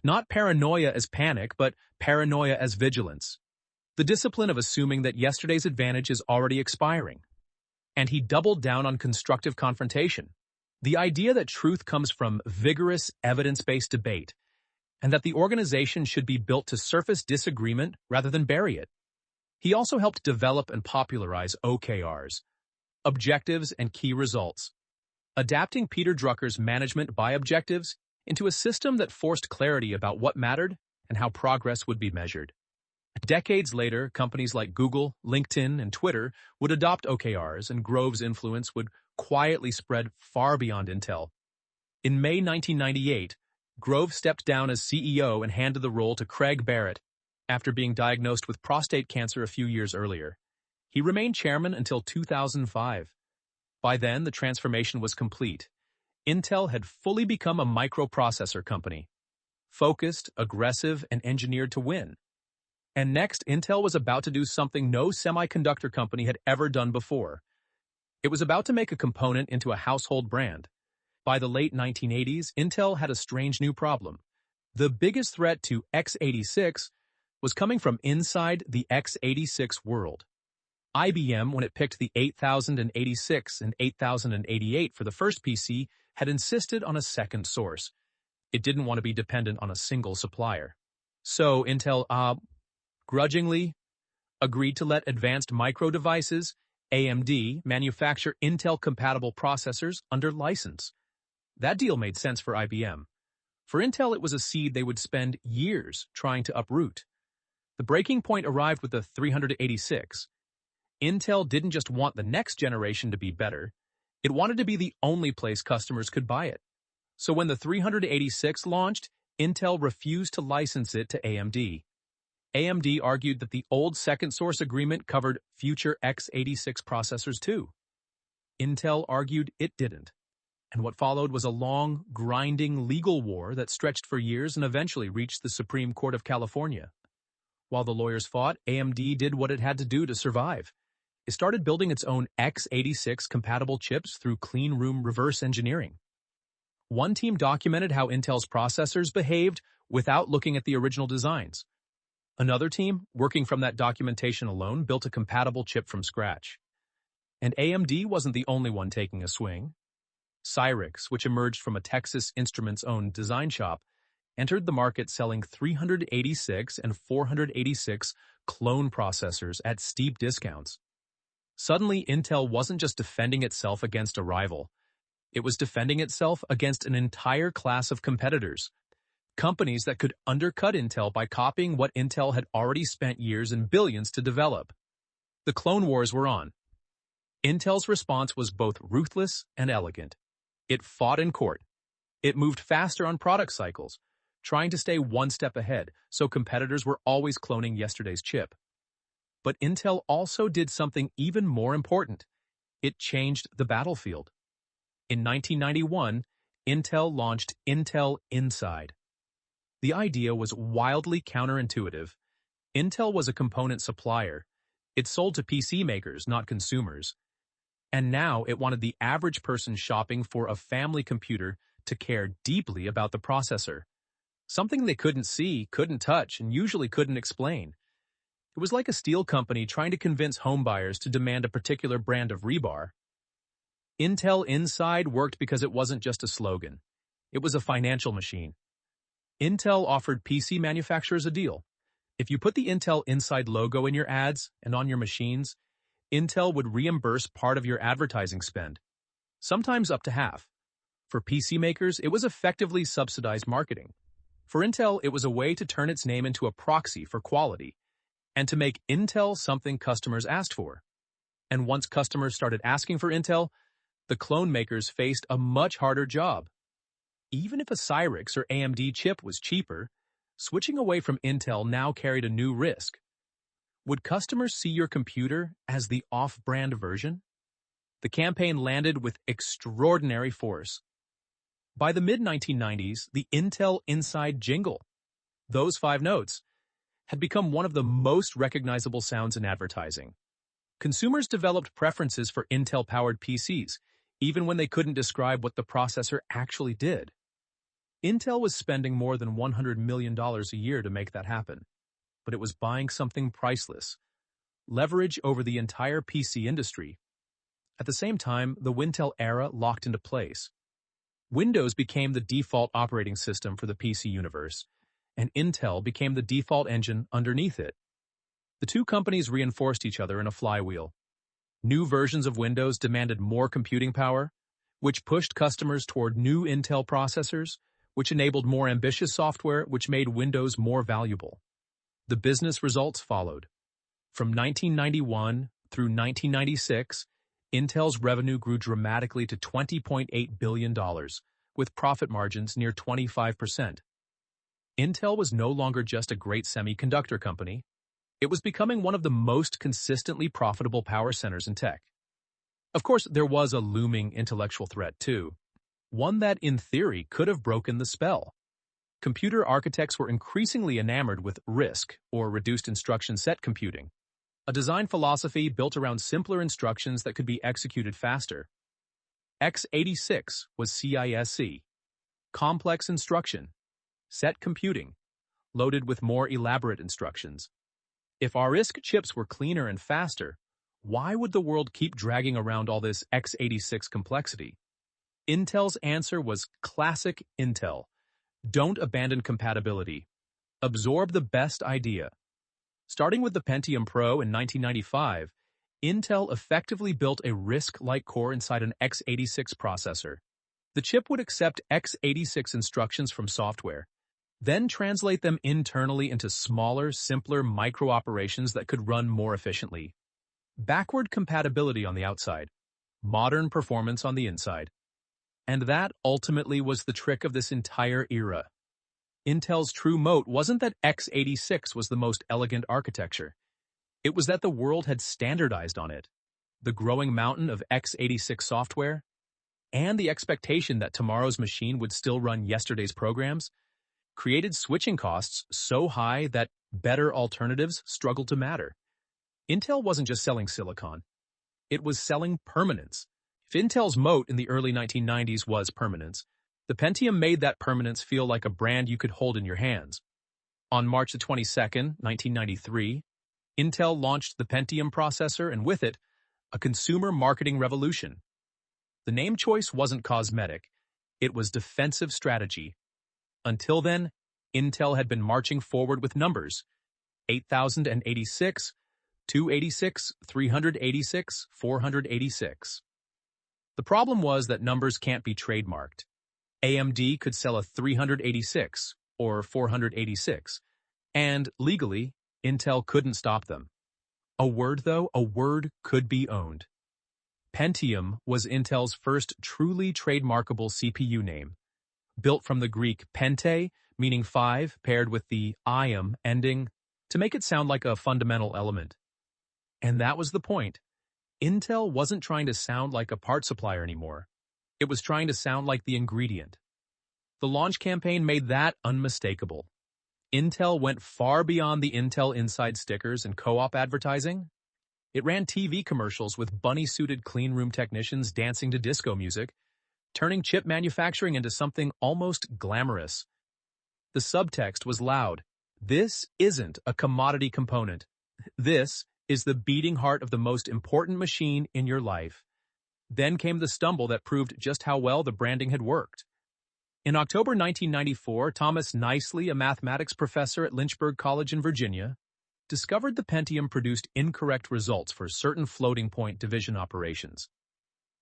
Not paranoia as panic, but paranoia as vigilance. The discipline of assuming that yesterday's advantage is already expiring. And he doubled down on constructive confrontation. The idea that truth comes from vigorous, evidence-based debate, and that the organization should be built to surface disagreement rather than bury it. He also helped develop and popularize OKRs, objectives and key results, adapting Peter Drucker's management by objectives into a system that forced clarity about what mattered and how progress would be measured. Decades later, companies like Google, LinkedIn, and Twitter would adopt OKRs, and Grove's influence would quietly spread far beyond Intel. In May 1998, Grove stepped down as CEO and handed the role to Craig Barrett after being diagnosed with prostate cancer a few years earlier. He remained chairman until 2005. By then, the transformation was complete. Intel had fully become a microprocessor company, focused, aggressive, and engineered to win. And next, Intel was about to do something no semiconductor company had ever done before. It was about to make a component into a household brand. By the late 1980s, Intel had a strange new problem. The biggest threat to x86 was coming from inside the x86 world. IBM, when it picked the 8086 and 8088 for the first PC, had insisted on a second source. It didn't want to be dependent on a single supplier. So Intel, grudgingly agreed to let Advanced Micro Devices, AMD, manufacture Intel-compatible processors under license. That deal made sense for IBM. For Intel, it was a seed they would spend years trying to uproot. The breaking point arrived with the 386. Intel didn't just want the next generation to be better, it wanted to be the only place customers could buy it. So when the 386 launched, Intel refused to license it to AMD. AMD argued that the old second source agreement covered future x86 processors too. Intel argued it didn't. And what followed was a long, grinding legal war that stretched for years and eventually reached the Supreme Court of California. While the lawyers fought, AMD did what it had to do to survive. It started building its own x86 compatible chips through clean room reverse engineering. One team documented how Intel's processors behaved without looking at the original designs. Another team, working from that documentation alone, built a compatible chip from scratch. And AMD wasn't the only one taking a swing. Cyrix, which emerged from a Texas Instruments-owned design shop, entered the market selling 386 and 486 clone processors at steep discounts. Suddenly, Intel wasn't just defending itself against a rival. It was defending itself against an entire class of competitors. Companies that could undercut Intel by copying what Intel had already spent years and billions to develop. The clone wars were on. Intel's response was both ruthless and elegant. It fought in court. It moved faster on product cycles, trying to stay one step ahead, so competitors were always cloning yesterday's chip. But Intel also did something even more important. It changed the battlefield. In 1991, Intel launched Intel Inside. The idea was wildly counterintuitive. Intel was a component supplier. It sold to PC makers, not consumers. And now it wanted the average person shopping for a family computer to care deeply about the processor. Something they couldn't see, couldn't touch, and usually couldn't explain. It was like a steel company trying to convince homebuyers to demand a particular brand of rebar. Intel Inside worked because it wasn't just a slogan. It was a financial machine. Intel offered PC manufacturers a deal. If you put the Intel Inside logo in your ads and on your machines, Intel would reimburse part of your advertising spend, sometimes up to half. For PC makers, it was effectively subsidized marketing. For Intel, it was a way to turn its name into a proxy for quality, and to make Intel something customers asked for. And once customers started asking for Intel, the clone makers faced a much harder job. Even if a Cyrix or AMD chip was cheaper, switching away from Intel now carried a new risk. Would customers see your computer as the off-brand version? The campaign landed with extraordinary force. By the mid-1990s, the Intel Inside jingle, those 5 notes, had become one of the most recognizable sounds in advertising. Consumers developed preferences for Intel-powered PCs, even when they couldn't describe what the processor actually did. Intel was spending more than $100 million a year to make that happen, but it was buying something priceless, leverage over the entire PC industry. At the same time, the Wintel era locked into place. Windows became the default operating system for the PC universe, and Intel became the default engine underneath it. The two companies reinforced each other in a flywheel. New versions of Windows demanded more computing power, which pushed customers toward new Intel processors, which enabled more ambitious software, which made Windows more valuable. The business results followed. From 1991 through 1996, Intel's revenue grew dramatically to $20.8 billion, with profit margins near 25%. Intel was no longer just a great semiconductor company. It was becoming one of the most consistently profitable power centers in tech. Of course, there was a looming intellectual threat, too. One that, in theory, could have broken the spell. Computer architects were increasingly enamored with RISC, or reduced instruction set computing, a design philosophy built around simpler instructions that could be executed faster. x86 was CISC, complex instruction, set computing, loaded with more elaborate instructions. If our RISC chips were cleaner and faster, why would the world keep dragging around all this x86 complexity? Intel's answer was classic Intel. Don't abandon compatibility. Absorb the best idea. Starting with the Pentium Pro in 1995, Intel effectively built a RISC-like core inside an x86 processor. The chip would accept x86 instructions from software, then translate them internally into smaller, simpler micro-operations that could run more efficiently. Backward compatibility on the outside, modern performance on the inside. And that ultimately was the trick of this entire era. Intel's true moat wasn't that x86 was the most elegant architecture. It was that the world had standardized on it. The growing mountain of x86 software, and the expectation that tomorrow's machine would still run yesterday's programs, created switching costs so high that better alternatives struggled to matter. Intel wasn't just selling silicon. It was selling permanence. If Intel's moat in the early 1990s was permanence, the Pentium made that permanence feel like a brand you could hold in your hands. On March 22, 1993, Intel launched the Pentium processor and with it, a consumer marketing revolution. The name choice wasn't cosmetic, it was defensive strategy. Until then, Intel had been marching forward with numbers: 8,086, 286, 386, 486. The problem was that numbers can't be trademarked. AMD could sell a 386 or 486, and legally, Intel couldn't stop them. A word could be owned. Pentium was Intel's first truly trademarkable CPU name, built from the Greek pente, meaning 5, paired with the ium ending, to make it sound like a fundamental element. And that was the point. Intel wasn't trying to sound like a part supplier anymore. It was trying to sound like the ingredient. The launch campaign made that unmistakable. Intel went far beyond the Intel Inside stickers and co-op advertising. It ran TV commercials with bunny-suited cleanroom technicians dancing to disco music, turning chip manufacturing into something almost glamorous. The subtext was loud. This isn't a commodity component. This is the beating heart of the most important machine in your life. Then came the stumble that proved just how well the branding had worked. In October 1994, Thomas Noyce, a mathematics professor at Lynchburg College in Virginia, discovered the Pentium produced incorrect results for certain floating-point division operations.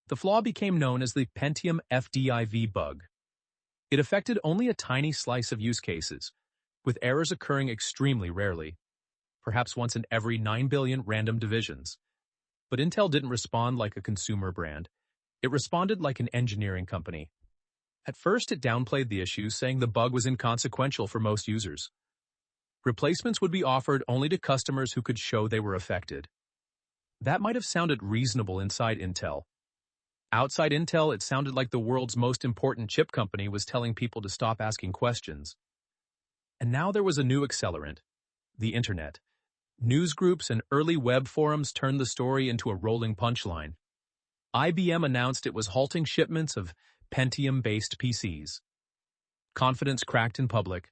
The flaw became known as the Pentium FDIV bug. It affected only a tiny slice of use cases, with errors occurring extremely rarely, perhaps once in every 9 billion random divisions. But Intel didn't respond like a consumer brand. It responded like an engineering company. At first, it downplayed the issue, saying the bug was inconsequential for most users. Replacements would be offered only to customers who could show they were affected. That might have sounded reasonable inside Intel. Outside Intel, it sounded like the world's most important chip company was telling people to stop asking questions. And now there was a new accelerant: the Internet. Newsgroups and early web forums turned the story into a rolling punchline. IBM announced it was halting shipments of Pentium-based PCs. Confidence cracked in public.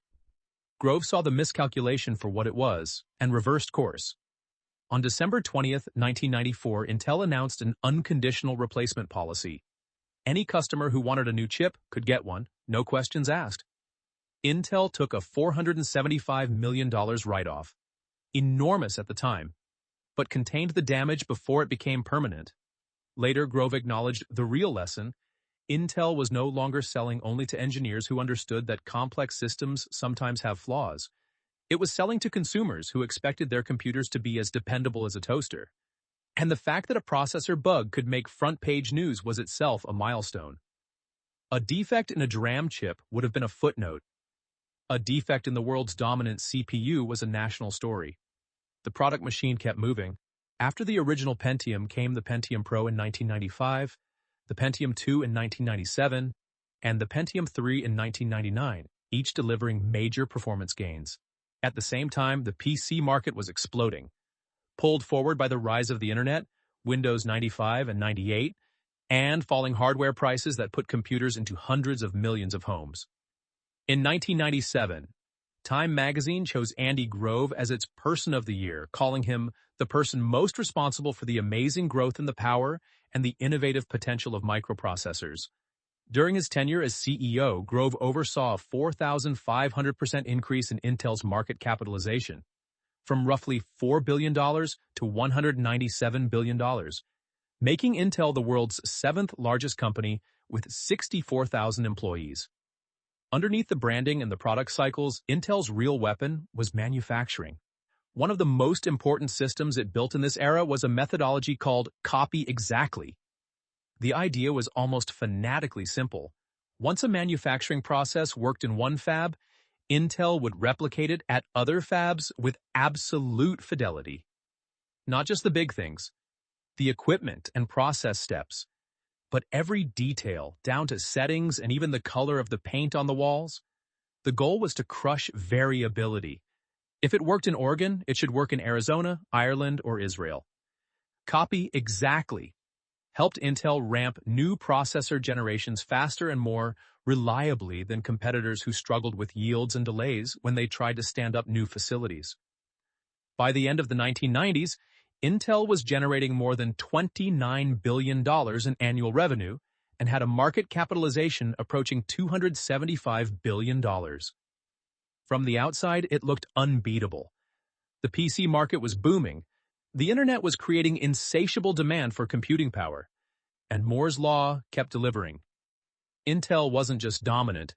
Grove saw the miscalculation for what it was and reversed course. On December 20th, 1994, Intel announced an unconditional replacement policy. Any customer who wanted a new chip could get one, no questions asked. Intel took a $475 million write-off, enormous at the time, but contained the damage before it became permanent. Later, Grove acknowledged the real lesson: Intel was no longer selling only to engineers who understood that complex systems sometimes have flaws. It was selling to consumers who expected their computers to be as dependable as a toaster. And the fact that a processor bug could make front-page news was itself a milestone. A defect in a DRAM chip would have been a footnote. A defect in the world's dominant CPU was a national story. The product machine kept moving. After the original Pentium came the Pentium Pro in 1995, the Pentium 2 in 1997, and the Pentium 3 in 1999, each delivering major performance gains. At the same time, the PC market was exploding, pulled forward by the rise of the Internet, Windows 95 and 98, and falling hardware prices that put computers into hundreds of millions of homes. In 1997, Time magazine chose Andy Grove as its Person of the Year, calling him the person most responsible for the amazing growth in the power and the innovative potential of microprocessors. During his tenure as CEO, Grove oversaw a 4,500% increase in Intel's market capitalization, from roughly $4 billion to $197 billion, making Intel the world's seventh largest company with 64,000 employees. Underneath the branding and the product cycles, Intel's real weapon was manufacturing. One of the most important systems it built in this era was a methodology called copy exactly. The idea was almost fanatically simple. Once a manufacturing process worked in one fab, Intel would replicate it at other fabs with absolute fidelity. Not just the big things, the equipment and process steps, but every detail, down to settings and even the color of the paint on the walls. The goal was to crush variability. If it worked in Oregon, it should work in Arizona, Ireland, or Israel. Copy exactly helped Intel ramp new processor generations faster and more reliably than competitors who struggled with yields and delays when they tried to stand up new facilities. By the end of the 1990s, Intel was generating more than $29 billion in annual revenue and had a market capitalization approaching $275 billion. From the outside, it looked unbeatable. The PC market was booming. The Internet was creating insatiable demand for computing power, and Moore's Law kept delivering. Intel wasn't just dominant.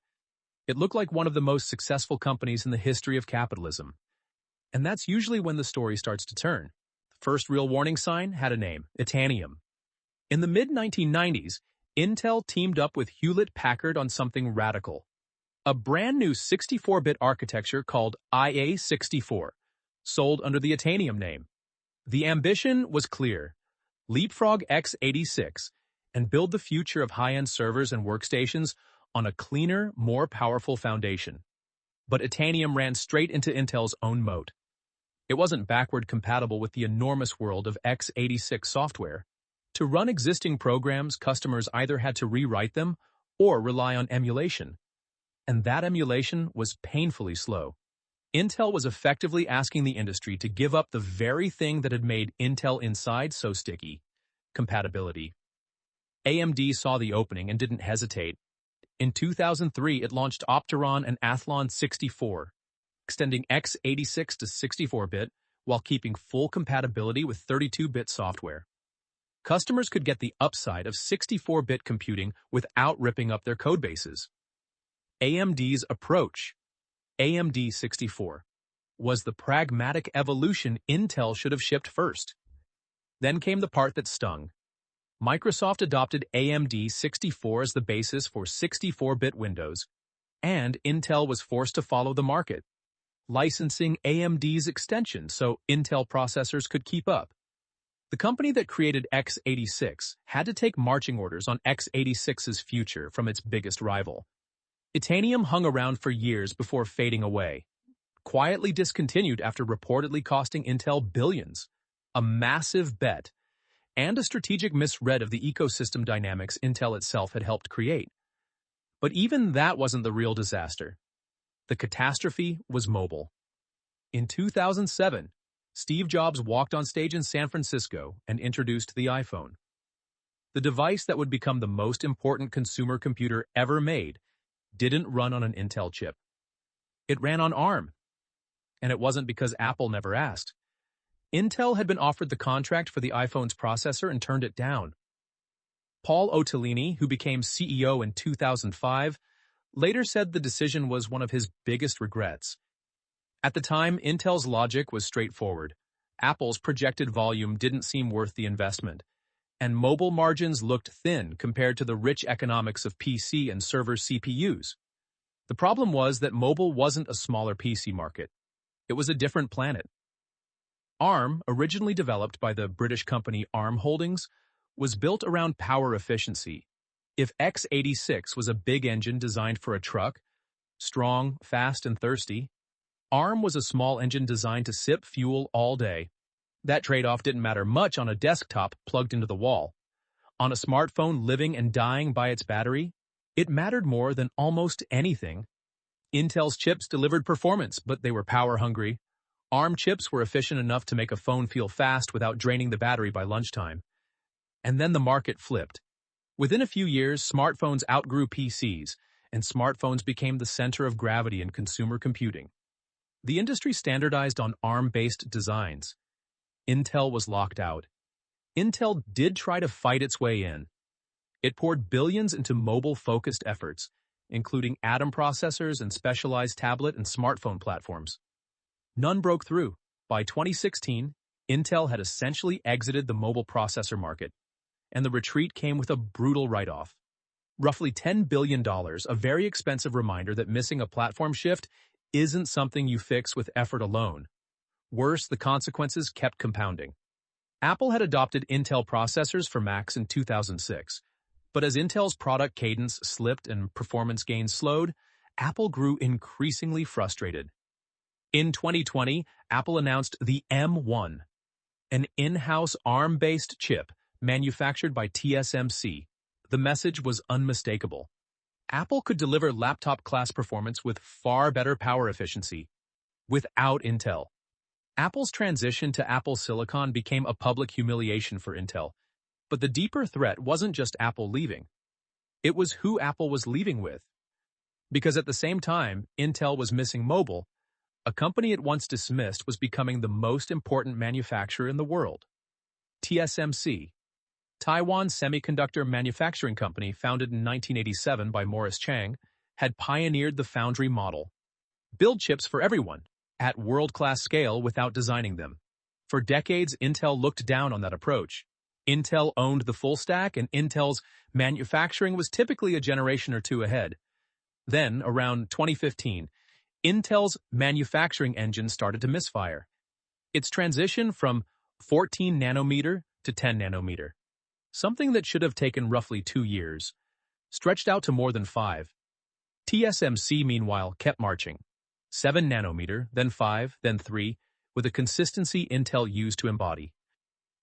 It looked like one of the most successful companies in the history of capitalism. And that's usually when the story starts to turn. The first real warning sign had a name: Itanium. In the mid-1990s, Intel teamed up with Hewlett-Packard on something radical: a brand new 64-bit architecture called IA-64, sold under the Itanium name. The ambition was clear: leapfrog x86 and build the future of high-end servers and workstations on a cleaner, more powerful foundation. But Itanium ran straight into Intel's own moat. It wasn't backward compatible with the enormous world of x86 software. To run existing programs, customers either had to rewrite them or rely on emulation. And that emulation was painfully slow. Intel was effectively asking the industry to give up the very thing that had made Intel Inside so sticky: compatibility. AMD saw the opening and didn't hesitate. In 2003, it launched Opteron and Athlon 64, extending x86 to 64-bit while keeping full compatibility with 32-bit software. Customers could get the upside of 64-bit computing without ripping up their codebases. AMD's approach, AMD 64, was the pragmatic evolution Intel should have shipped first. Then came the part that stung: Microsoft adopted AMD 64 as the basis for 64-bit Windows, and Intel was forced to follow the market, licensing AMD's extension so Intel processors could keep up. The company that created x86 had to take marching orders on x86's future from its biggest rival. Itanium hung around for years before fading away, quietly discontinued after reportedly costing Intel billions, a massive bet, and a strategic misread of the ecosystem dynamics Intel itself had helped create. But even that wasn't the real disaster. The catastrophe was mobile. In 2007, Steve Jobs walked on stage in San Francisco and introduced the iPhone. The device that would become the most important consumer computer ever made didn't run on an Intel chip. It ran on ARM. And it wasn't because Apple never asked. Intel had been offered the contract for the iPhone's processor and turned it down. Paul Otellini, who became CEO in 2005, later said the decision was one of his biggest regrets. At the time, Intel's logic was straightforward. Apple's projected volume didn't seem worth the investment, and mobile margins looked thin compared to the rich economics of PC and server CPUs. The problem was that mobile wasn't a smaller PC market. It was a different planet. ARM, originally developed by the British company ARM Holdings, was built around power efficiency. If x86 was a big engine designed for a truck, strong, fast, and thirsty, ARM was a small engine designed to sip fuel all day. That trade-off didn't matter much on a desktop plugged into the wall. On a smartphone living and dying by its battery, it mattered more than almost anything. Intel's chips delivered performance, but they were power-hungry. ARM chips were efficient enough to make a phone feel fast without draining the battery by lunchtime. And then the market flipped. Within a few years, smartphones outgrew PCs, and smartphones became the center of gravity in consumer computing. The industry standardized on ARM-based designs. Intel was locked out. Intel did try to fight its way in. It poured billions into mobile-focused efforts, including Atom processors and specialized tablet and smartphone platforms. None broke through. By 2016, Intel had essentially exited the mobile processor market, and the retreat came with a brutal write-off. Roughly $10 billion, a very expensive reminder that missing a platform shift isn't something you fix with effort alone. Worse, the consequences kept compounding. Apple had adopted Intel processors for Macs in 2006, but as Intel's product cadence slipped and performance gains slowed, Apple grew increasingly frustrated. In 2020, Apple announced the M1, an in-house ARM-based chip manufactured by TSMC. The message was unmistakable. Apple could deliver laptop-class performance with far better power efficiency, without Intel. Apple's transition to Apple Silicon became a public humiliation for Intel, but the deeper threat wasn't just Apple leaving. It was who Apple was leaving with. Because at the same time, Intel was missing mobile, a company it once dismissed was becoming the most important manufacturer in the world. TSMC, Taiwan Semiconductor Manufacturing Company, founded in 1987 by Morris Chang, had pioneered the foundry model. Build chips for everyone, at world-class scale without designing them. For decades, Intel looked down on that approach. Intel owned the full stack, and Intel's manufacturing was typically a generation or two ahead. Then, around 2015, Intel's manufacturing engine started to misfire. Its transition from 14 nanometer to 10 nanometer, something that should have taken roughly 2 years, stretched out to more than 5. TSMC, meanwhile, kept marching. 7 nanometer, then 5, then 3, with a consistency Intel used to embody.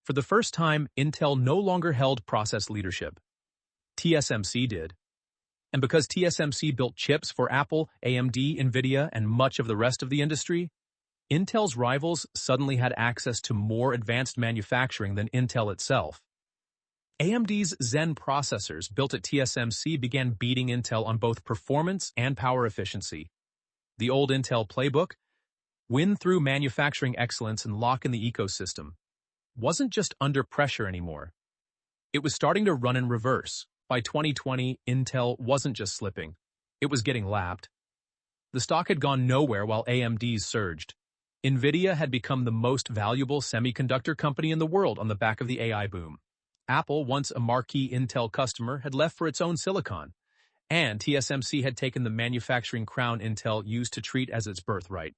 For the first time, Intel no longer held process leadership. TSMC did. And because TSMC built chips for Apple, AMD, Nvidia, and much of the rest of the industry, Intel's rivals suddenly had access to more advanced manufacturing than Intel itself. AMD's Zen processors built at TSMC began beating Intel on both performance and power efficiency. The old Intel playbook, win through manufacturing excellence and lock in the ecosystem, wasn't just under pressure anymore. It was starting to run in reverse. By 2020, Intel wasn't just slipping. It was getting lapped. The stock had gone nowhere while AMD's surged. Nvidia had become the most valuable semiconductor company in the world on the back of the AI boom. Apple, once a marquee Intel customer, had left for its own silicon, and TSMC had taken the manufacturing crown Intel used to treat as its birthright.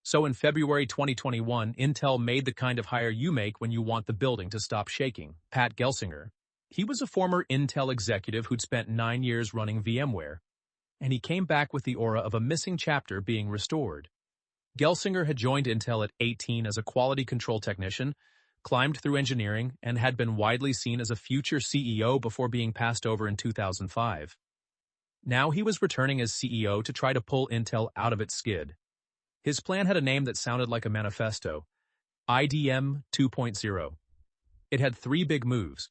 So in February 2021, Intel made the kind of hire you make when you want the building to stop shaking. Pat Gelsinger. He was a former Intel executive who'd spent 9 years running VMware, and he came back with the aura of a missing chapter being restored. Gelsinger had joined Intel at 18 as a quality control technician, climbed through engineering, and had been widely seen as a future CEO before being passed over in 2005. Now he was returning as CEO to try to pull Intel out of its skid. His plan had a name that sounded like a manifesto: IDM 2.0. It had 3 big moves.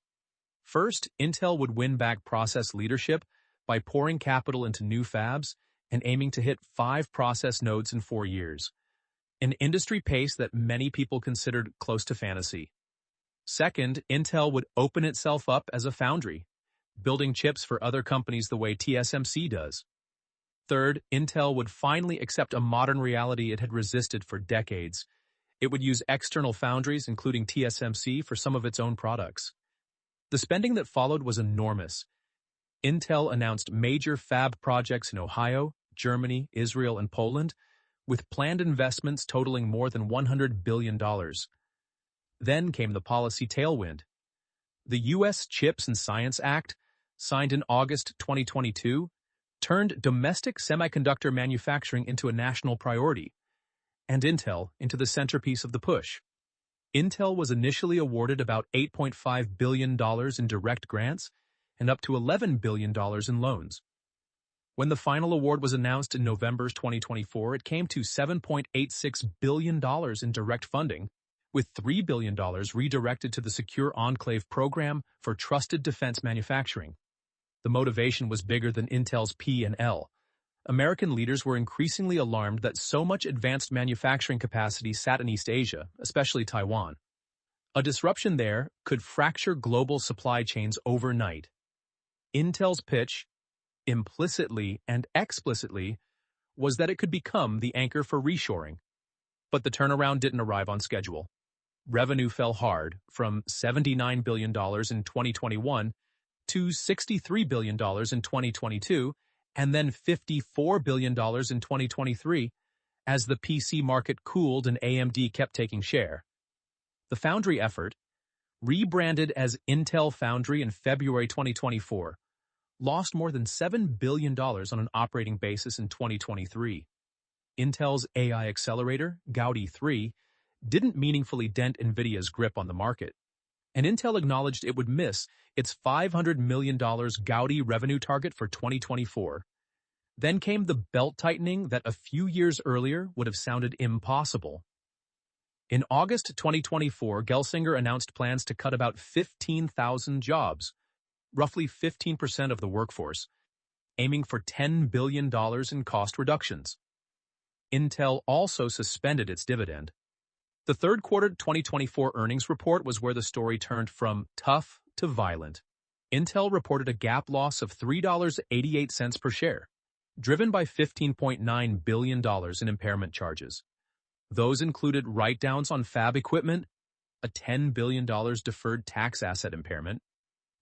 First, Intel would win back process leadership by pouring capital into new fabs and aiming to hit 5 process nodes in 4 years, an industry pace that many people considered close to fantasy. Second, Intel would open itself up as a foundry, building chips for other companies the way TSMC does. Third, Intel would finally accept a modern reality it had resisted for decades. It would use external foundries, including TSMC, for some of its own products. The spending that followed was enormous. Intel announced major fab projects in Ohio, Germany, Israel, and Poland, with planned investments totaling more than $100 billion. Then came the policy tailwind. The U.S. CHIPS and Science Act, signed in August 2022, turned domestic semiconductor manufacturing into a national priority, and Intel into the centerpiece of the push. Intel was initially awarded about $8.5 billion in direct grants and up to $11 billion in loans. When the final award was announced in November 2024, it came to $7.86 billion in direct funding, with $3 billion redirected to the Secure Enclave program for trusted defense manufacturing. The motivation was bigger than Intel's P&L. American leaders were increasingly alarmed that so much advanced manufacturing capacity sat in East Asia, especially Taiwan. A disruption there could fracture global supply chains overnight. Intel's pitch, implicitly and explicitly, was that it could become the anchor for reshoring. But the turnaround didn't arrive on schedule. Revenue fell hard, from $79 billion in 2021 to $63 billion in 2022, and then $54 billion in 2023, as the PC market cooled and AMD kept taking share. The foundry effort, rebranded as Intel Foundry in February 2024, lost more than $7 billion on an operating basis in 2023. Intel's AI accelerator, Gaudi 3, didn't meaningfully dent Nvidia's grip on the market, and Intel acknowledged it would miss its $500 million Gaudi revenue target for 2024. Then came the belt-tightening that a few years earlier would have sounded impossible. In August 2024, Gelsinger announced plans to cut about 15,000 jobs, roughly 15% of the workforce, aiming for $10 billion in cost reductions. Intel also suspended its dividend. The third quarter 2024 earnings report was where the story turned from tough to violent. Intel reported a GAAP loss of $3.88 per share, driven by $15.9 billion in impairment charges. Those included write-downs on fab equipment, a $10 billion deferred tax asset impairment,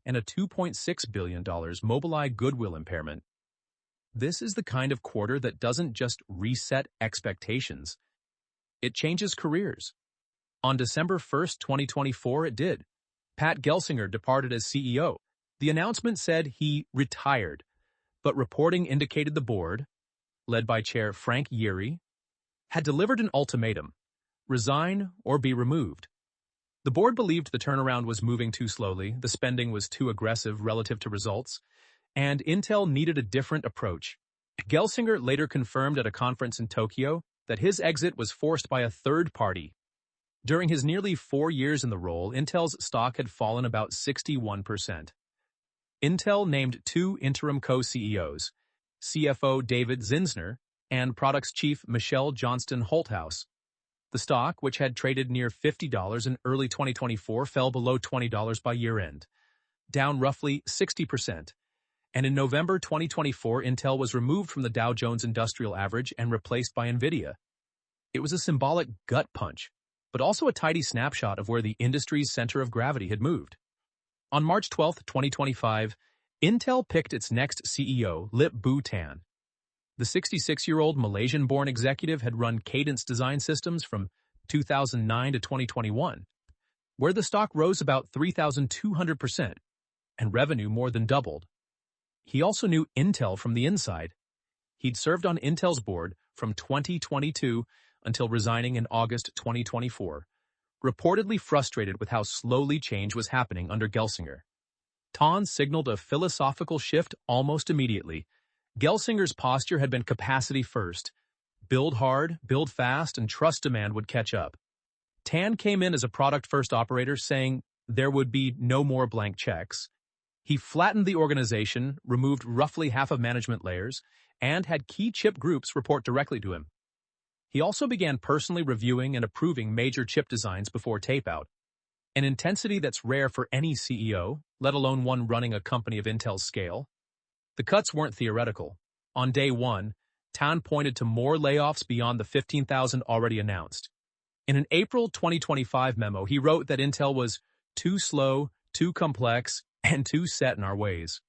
and a $2.6 billion Mobileye goodwill impairment. This is the kind of quarter that doesn't just reset expectations. It changes careers. On December 1, 2024, it did. Pat Gelsinger departed as CEO. The announcement said he retired, but reporting indicated the board, led by Chair Frank Yeary, had delivered an ultimatum: resign or be removed. The board believed the turnaround was moving too slowly, the spending was too aggressive relative to results, and Intel needed a different approach. Gelsinger later confirmed at a conference in Tokyo that his exit was forced by a third party. During his nearly 4 years in the role, Intel's stock had fallen about 61%. Intel named 2 interim co-CEOs, CFO David Zinsner and Products Chief Michelle Johnston Holthouse. The stock, which had traded near $50 in early 2024, fell below $20 by year-end, down roughly 60%. And in November 2024, Intel was removed from the Dow Jones Industrial Average and replaced by Nvidia. It was a symbolic gut punch, but also a tidy snapshot of where the industry's center of gravity had moved. On March 12, 2025, Intel picked its next CEO, Lip-Bu Tan. The 66-year-old Malaysian-born executive had run Cadence Design Systems from 2009 to 2021, where the stock rose about 3,200% and revenue more than doubled. He also knew Intel from the inside. He'd served on Intel's board from 2022 until resigning in August 2024, reportedly frustrated with how slowly change was happening under Gelsinger. Tan signaled a philosophical shift almost immediately. Gelsinger's posture had been capacity first. Build hard, build fast, and trust demand would catch up. Tan came in as a product-first operator, saying there would be no more blank checks. He flattened the organization, removed roughly half of management layers, and had key chip groups report directly to him. He also began personally reviewing and approving major chip designs before tape-out, an intensity that's rare for any CEO, let alone one running a company of Intel's scale. The cuts weren't theoretical. On day one, Tan pointed to more layoffs beyond the 15,000 already announced. In an April 2025 memo, he wrote that Intel was too slow, too complex, and too set in our ways.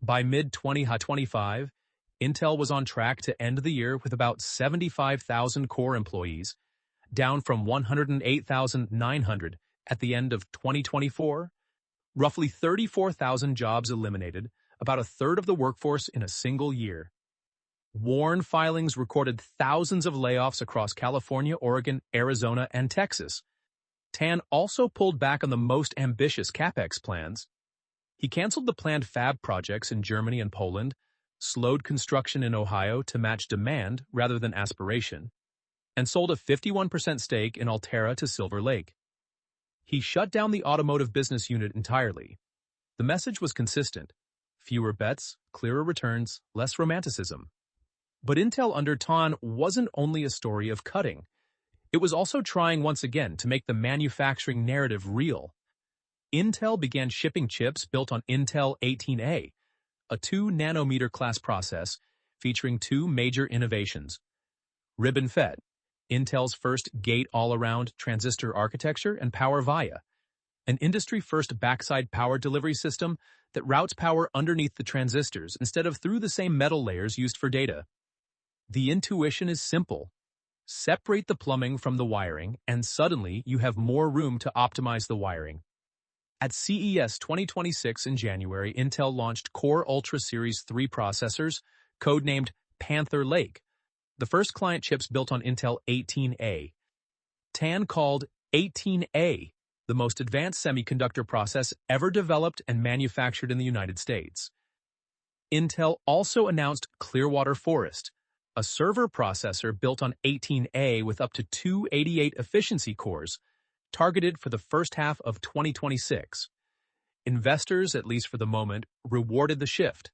By mid-2025, Intel was on track to end the year with about 75,000 core employees, down from 108,900 at the end of 2024, roughly 34,000 jobs eliminated, about a third of the workforce in a single year. WARN filings recorded thousands of layoffs across California, Oregon, Arizona, and Texas. Tan also pulled back on the most ambitious CapEx plans. He canceled the planned fab projects in Germany and Poland, slowed construction in Ohio to match demand rather than aspiration, and sold a 51% stake in Altera to Silver Lake. He shut down the automotive business unit entirely. The message was consistent: fewer bets, clearer returns, less romanticism. But Intel under Tan wasn't only a story of cutting. It was also trying once again to make the manufacturing narrative real. Intel began shipping chips built on Intel 18A, a 2-nanometer class process featuring two major innovations: reinvent, Intel's first gate-all-around transistor architecture, and PowerVia, an industry-first backside power delivery system that routes power underneath the transistors instead of through the same metal layers used for data. The intuition is simple. Separate the plumbing from the wiring, and suddenly you have more room to optimize the wiring. At CES 2026 in January, Intel launched Core Ultra Series 3 processors, codenamed Panther Lake, the first client chips built on Intel 18A. Tan called 18A the most advanced semiconductor process ever developed and manufactured in the United States. Intel also announced Clearwater Forest, a server processor built on 18A with up to 288 efficiency cores, targeted for the first half of 2026. Investors, at least for the moment, rewarded the shift.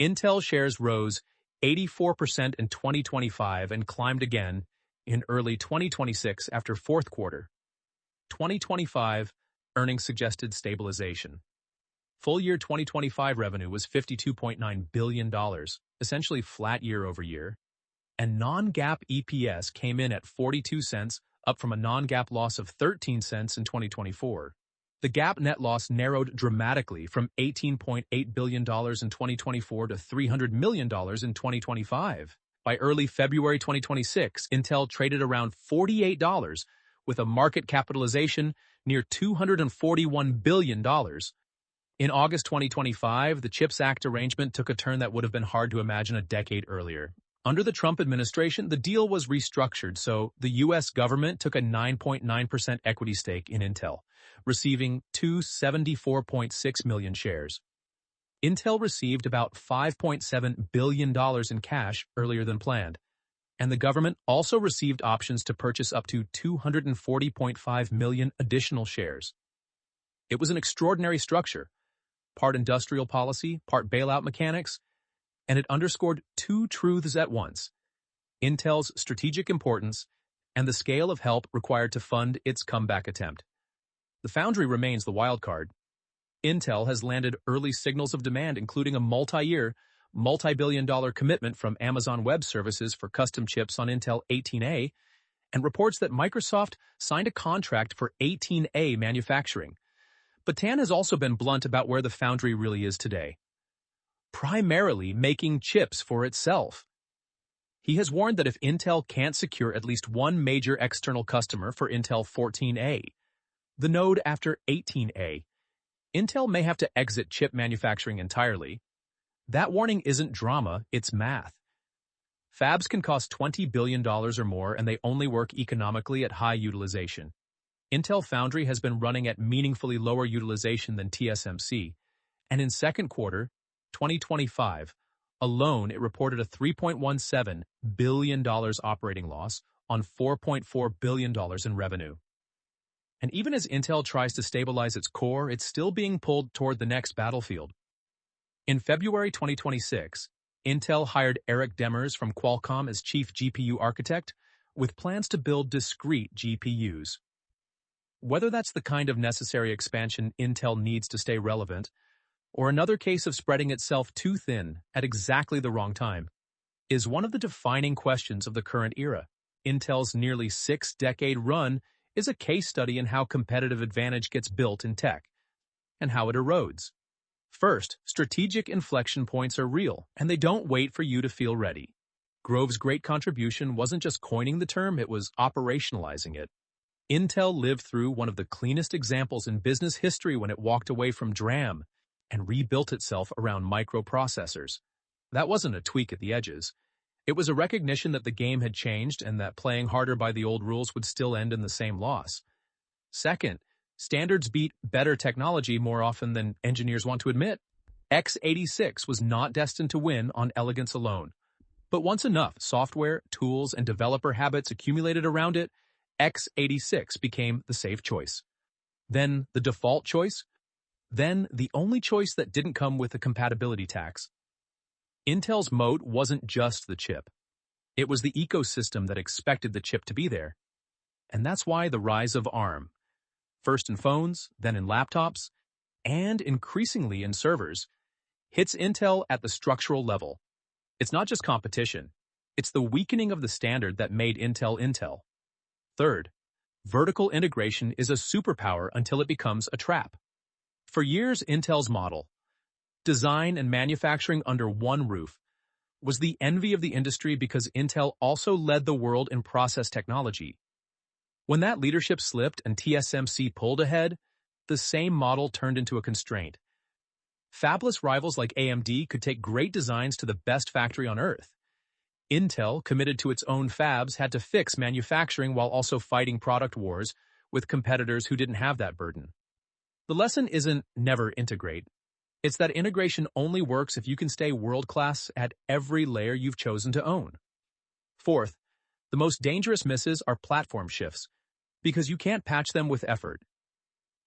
Intel shares rose 84% in 2025 and climbed again in early 2026 after fourth quarter. 2025 earnings suggested stabilization. Full year 2025 revenue was $52.9 billion, essentially flat year over year, and non-GAAP EPS came in at 42 cents, up from a non-GAAP loss of 13 cents in 2024. The GAAP net loss narrowed dramatically from $18.8 billion in 2024 to $300 million in 2025. By early February 2026, Intel traded around $48, with a market capitalization near $241 billion. In August 2025, the CHIPS Act arrangement took a turn that would have been hard to imagine a decade earlier. Under the Trump administration, the deal was restructured, so the U.S. government took a 9.9% equity stake in Intel, receiving 274.6 million shares. Intel received about $5.7 billion in cash earlier than planned, and the government also received options to purchase up to 240.5 million additional shares. It was an extraordinary structure, part industrial policy, part bailout mechanics, and it underscored two truths at once: Intel's strategic importance and the scale of help required to fund its comeback attempt. The foundry remains the wild card. Intel has landed early signals of demand, including a multi-year, multi-billion-dollar commitment from Amazon Web Services for custom chips on Intel 18A, and reports that Microsoft signed a contract for 18A manufacturing. But Tan has also been blunt about where the foundry really is today. Primarily making chips for itself. He has warned that if Intel can't secure at least one major external customer for Intel 14A, the node after 18A, Intel may have to exit chip manufacturing entirely. That warning isn't drama, it's math. Fabs can cost $20 billion or more, and they only work economically at high utilization. Intel Foundry has been running at meaningfully lower utilization than TSMC, and in second quarter, 2025, alone it reported a $3.17 billion operating loss on $4.4 billion in revenue. And even as Intel tries to stabilize its core, it's still being pulled toward the next battlefield. In February 2026, Intel hired Eric Demers from Qualcomm as chief GPU architect, with plans to build discrete GPUs. Whether that's the kind of necessary expansion Intel needs to stay relevant, or another case of spreading itself too thin at exactly the wrong time, is one of the defining questions of the current era. Intel's nearly six-decade run is a case study in how competitive advantage gets built in tech, and how it erodes. First, strategic inflection points are real, and they don't wait for you to feel ready. Grove's great contribution wasn't just coining the term, it was operationalizing it. Intel lived through one of the cleanest examples in business history when it walked away from DRAM and rebuilt itself around microprocessors. That wasn't a tweak at the edges. It was a recognition that the game had changed and that playing harder by the old rules would still end in the same loss. Second, standards beat better technology more often than engineers want to admit. x86 was not destined to win on elegance alone. But once enough software, tools, and developer habits accumulated around it, x86 became the safe choice. Then the default choice. Then the only choice that didn't come with a compatibility tax. Intel's moat wasn't just the chip. It was the ecosystem that expected the chip to be there. And that's why the rise of ARM, first in phones, then in laptops, and increasingly in servers, hits Intel at the structural level. It's not just competition. It's the weakening of the standard that made Intel Intel. Third, vertical integration is a superpower until it becomes a trap. For years, Intel's model, design and manufacturing under one roof, was the envy of the industry because Intel also led the world in process technology. When that leadership slipped and TSMC pulled ahead, the same model turned into a constraint. Fabless rivals like AMD could take great designs to the best factory on Earth. Intel, committed to its own fabs, had to fix manufacturing while also fighting product wars with competitors who didn't have that burden. The lesson isn't never integrate. It's that integration only works if you can stay world-class at every layer you've chosen to own. Fourth, the most dangerous misses are platform shifts, because you can't patch them with effort.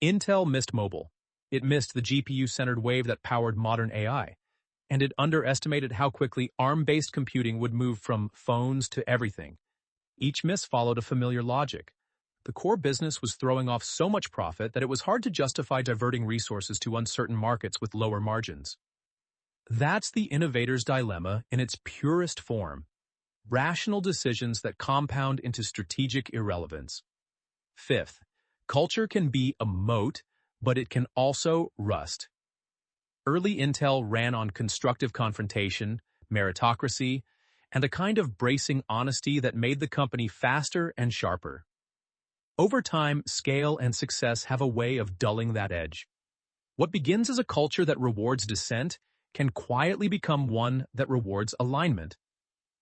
Intel missed mobile. It missed the GPU-centered wave that powered modern AI, and it underestimated how quickly ARM-based computing would move from phones to everything. Each miss followed a familiar logic. The core business was throwing off so much profit that it was hard to justify diverting resources to uncertain markets with lower margins. That's the innovator's dilemma in its purest form. Rational decisions that compound into strategic irrelevance. Fifth, culture can be a moat, but it can also rust. Early Intel ran on constructive confrontation, meritocracy, and a kind of bracing honesty that made the company faster and sharper. Over time, scale and success have a way of dulling that edge. What begins as a culture that rewards dissent can quietly become one that rewards alignment.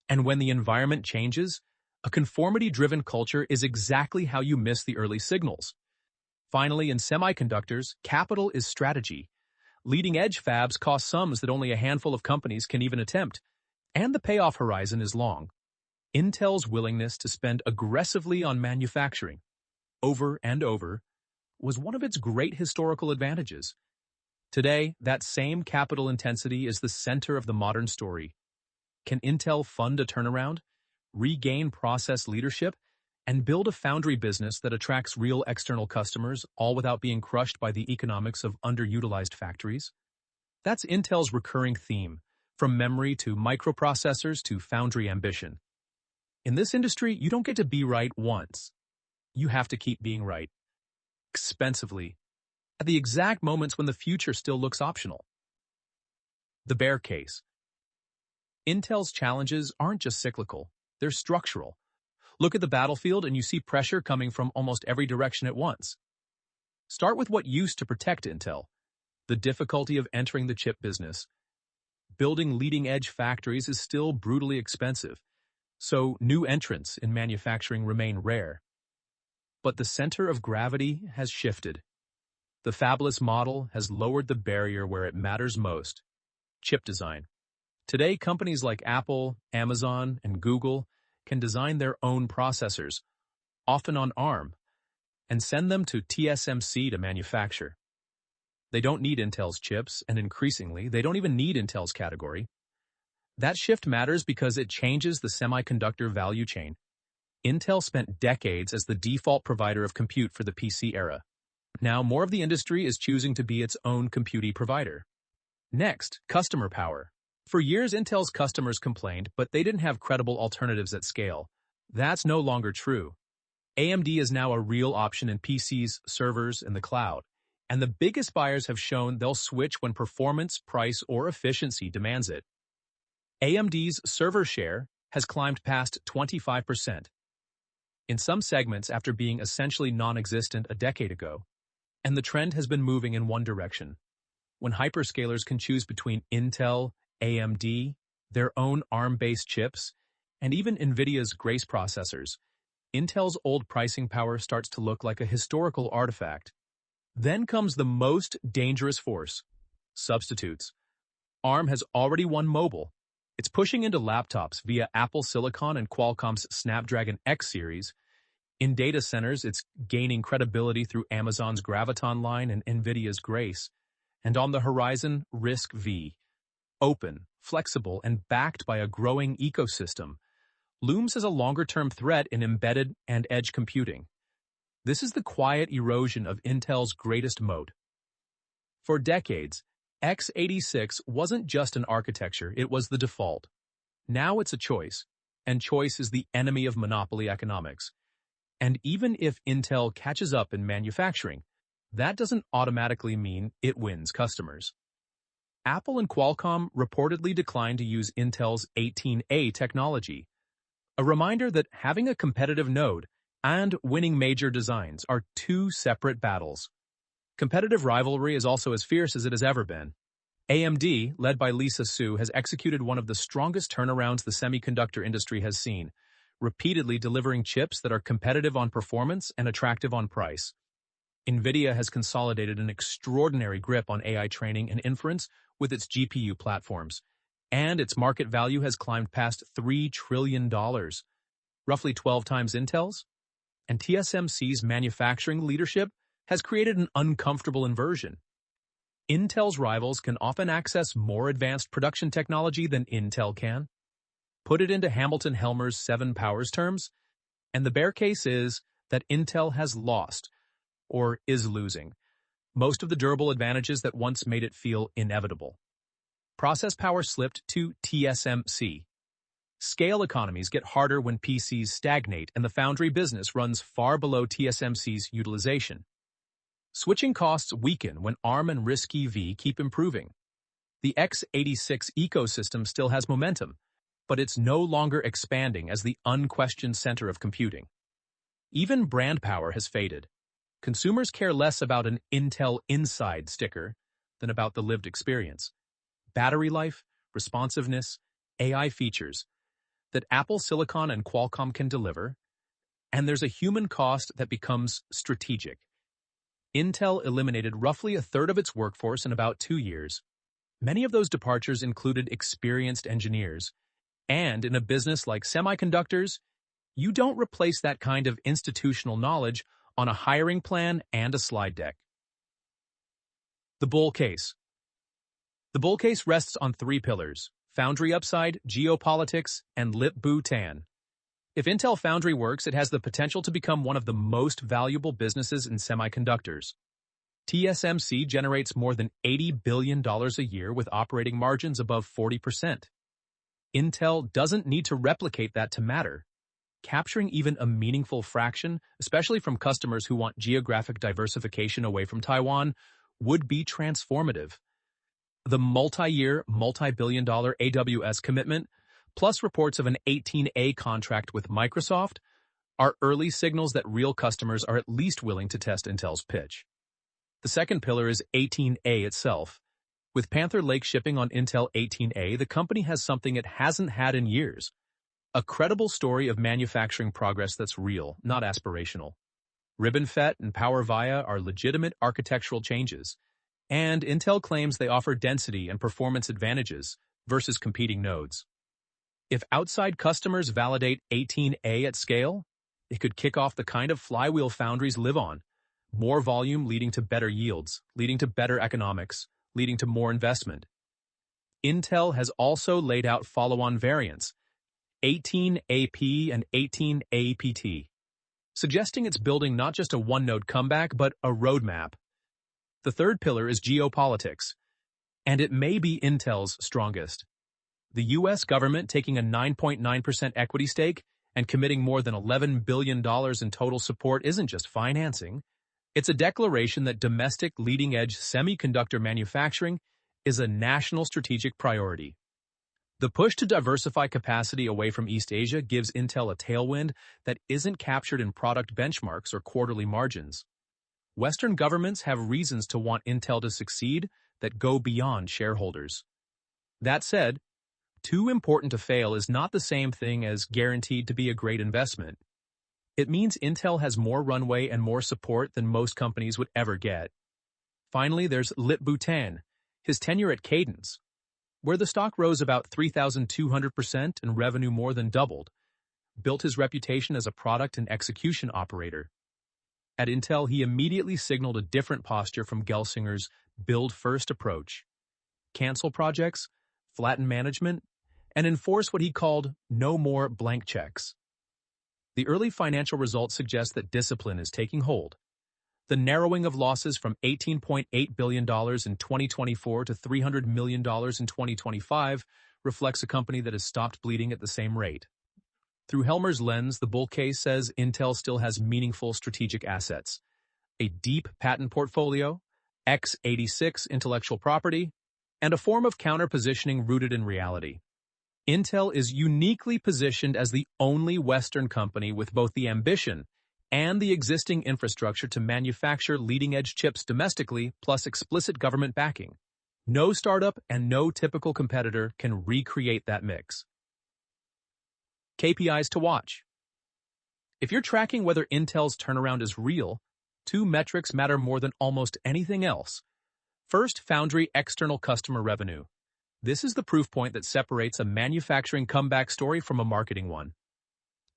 And when the environment changes, a conformity-driven culture is exactly how you miss the early signals. Finally, in semiconductors, capital is strategy. Leading-edge fabs cost sums that only a handful of companies can even attempt, and the payoff horizon is long. Intel's willingness to spend aggressively on manufacturing, over and over, was one of its great historical advantages. Today, that same capital intensity is the center of the modern story. Can Intel fund a turnaround, regain process leadership, and build a foundry business that attracts real external customers, all without being crushed by the economics of underutilized factories? That's Intel's recurring theme, from memory to microprocessors to foundry ambition. In this industry, you don't get to be right once. You have to keep being right. Expensively. at the exact moments when the future still looks optional. The bear case. Intel's challenges aren't just cyclical, they're structural. Look at the battlefield and you see pressure coming from almost every direction at once. Start with what used to protect Intel: the difficulty of entering the chip business. Building leading-edge factories is still brutally expensive, so new entrants in manufacturing remain rare. But the center of gravity has shifted. The fabless model has lowered the barrier where it matters most: chip design. Today, companies like Apple, Amazon, and Google can design their own processors, often on ARM, and send them to TSMC to manufacture. They don't need Intel's chips, and increasingly, they don't even need Intel's category. That shift matters because it changes the semiconductor value chain. Intel spent decades as the default provider of compute for the PC era. Now, more of the industry is choosing to be its own compute provider. Next, customer power. For years, Intel's customers complained, but they didn't have credible alternatives at scale. That's no longer true. AMD is now a real option in PCs, servers, and the cloud. And the biggest buyers have shown they'll switch when performance, price, or efficiency demands it. AMD's server share has climbed past 25%. In some segments after being essentially non-existent a decade ago. And the trend has been moving in one direction. When hyperscalers can choose between Intel, AMD, their own ARM-based chips, and even Nvidia's Grace processors, Intel's old pricing power starts to look like a historical artifact. Then comes the most dangerous force: substitutes. ARM has already won mobile. It's pushing into laptops via Apple Silicon and Qualcomm's Snapdragon X series. In data centers, it's gaining credibility through Amazon's Graviton line and Nvidia's Grace. And on the horizon, RISC-V. Open, flexible, and backed by a growing ecosystem, looms as a longer-term threat in embedded and edge computing. This is the quiet erosion of Intel's greatest moat. For decades, x86 wasn't just an architecture, it was the default. Now it's a choice, and choice is the enemy of monopoly economics. And even if Intel catches up in manufacturing, that doesn't automatically mean it wins customers. Apple and Qualcomm reportedly declined to use Intel's 18A technology, a reminder that having a competitive node and winning major designs are two separate battles. Competitive rivalry is also as fierce as it has ever been. AMD, led by Lisa Su, has executed one of the strongest turnarounds the semiconductor industry has seen, repeatedly delivering chips that are competitive on performance and attractive on price. Nvidia has consolidated an extraordinary grip on AI training and inference with its GPU platforms, and its market value has climbed past $3 trillion, roughly 12 times Intel's. And TSMC's manufacturing leadership has created an uncomfortable inversion. Intel's rivals can often access more advanced production technology than Intel can. Put it into Hamilton-Helmer's 7 powers terms, and the bear case is that Intel has lost, or is losing, most of the durable advantages that once made it feel inevitable. Process power slipped to TSMC. Scale economies get harder when PCs stagnate and the foundry business runs far below TSMC's utilization. Switching costs weaken when ARM and RISC-V keep improving. The x86 ecosystem still has momentum, but it's no longer expanding as the unquestioned center of computing. Even brand power has faded. Consumers care less about an Intel Inside sticker than about the lived experience. Battery life, responsiveness, AI features that Apple Silicon and Qualcomm can deliver, and there's a human cost that becomes strategic. Intel eliminated roughly a third of its workforce in about 2 years. Many of those departures included experienced engineers, and in a business like semiconductors, you don't replace that kind of institutional knowledge on a hiring plan and a slide deck. The bull case. The bull case rests on 3 pillars: foundry upside, geopolitics, and Lip-Bu-Tan. If Intel Foundry works, it has the potential to become one of the most valuable businesses in semiconductors. TSMC generates more than $80 billion a year with operating margins above 40%. Intel doesn't need to replicate that to matter. capturing even a meaningful fraction, especially from customers who want geographic diversification away from Taiwan, would be transformative. The multi-year, multi-billion-dollar AWS commitment, plus reports of an 18A contract with Microsoft, are early signals that real customers are at least willing to test Intel's pitch. The second pillar is 18A itself. With Panther Lake shipping on Intel 18A, the company has something it hasn't had in years. A credible story of manufacturing progress that's real, not aspirational. RibbonFET and PowerVia are legitimate architectural changes, and Intel claims they offer density and performance advantages versus competing nodes. If outside customers validate 18A at scale, it could kick off the kind of flywheel foundries live on. More volume leading to better yields, leading to better economics, leading to more investment. Intel has also laid out follow-on variants, 18AP and 18APT, suggesting it's building not just a one-node comeback, but a roadmap. The third pillar is geopolitics, and it may be Intel's strongest. The U.S. government taking a 9.9% equity stake and committing more than $11 billion in total support isn't just financing. It's a declaration that domestic leading-edge semiconductor manufacturing is a national strategic priority. The push to diversify capacity away from East Asia gives Intel a tailwind that isn't captured in product benchmarks or quarterly margins. Western governments have reasons to want Intel to succeed that go beyond shareholders. That said, too important to fail is not the same thing as guaranteed to be a great investment. It means Intel has more runway and more support than most companies would ever get. Finally, there's Lip Bhutan, his tenure at Cadence, where the stock rose about 3,200% and revenue more than doubled, built his reputation as a product and execution operator. At Intel, he immediately signaled a different posture from Gelsinger's build-first approach. Cancel projects, flatten management, and enforce what he called no more blank checks. The early financial results suggest that discipline is taking hold. The narrowing of losses from $18.8 billion in 2024 to $300 million in 2025 reflects a company that has stopped bleeding at the same rate. Through Helmer's lens, the bull case says Intel still has meaningful strategic assets, a deep patent portfolio, x86 intellectual property, and a form of counter-positioning rooted in reality. Intel is uniquely positioned as the only Western company with both the ambition and the existing infrastructure to manufacture leading-edge chips domestically plus explicit government backing. No startup and no typical competitor can recreate that mix. KPIs to watch. If you're tracking whether Intel's turnaround is real, two metrics matter more than almost anything else. First, foundry external customer revenue. This is the proof point that separates a manufacturing comeback story from a marketing one.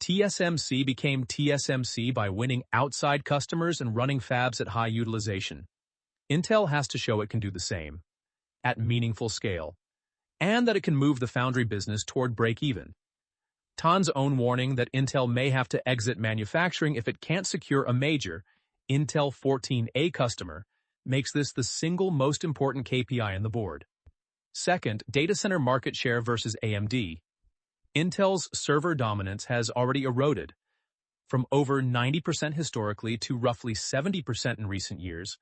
TSMC became TSMC by winning outside customers and running fabs at high utilization. Intel has to show it can do the same, at meaningful scale, and that it can move the foundry business toward break-even. Tan's own warning that Intel may have to exit manufacturing if it can't secure a major Intel 14A customer makes this the single most important KPI on the board. Second, data center market share versus AMD. Intel's server dominance has already eroded from over 90% historically to roughly 70% in recent years,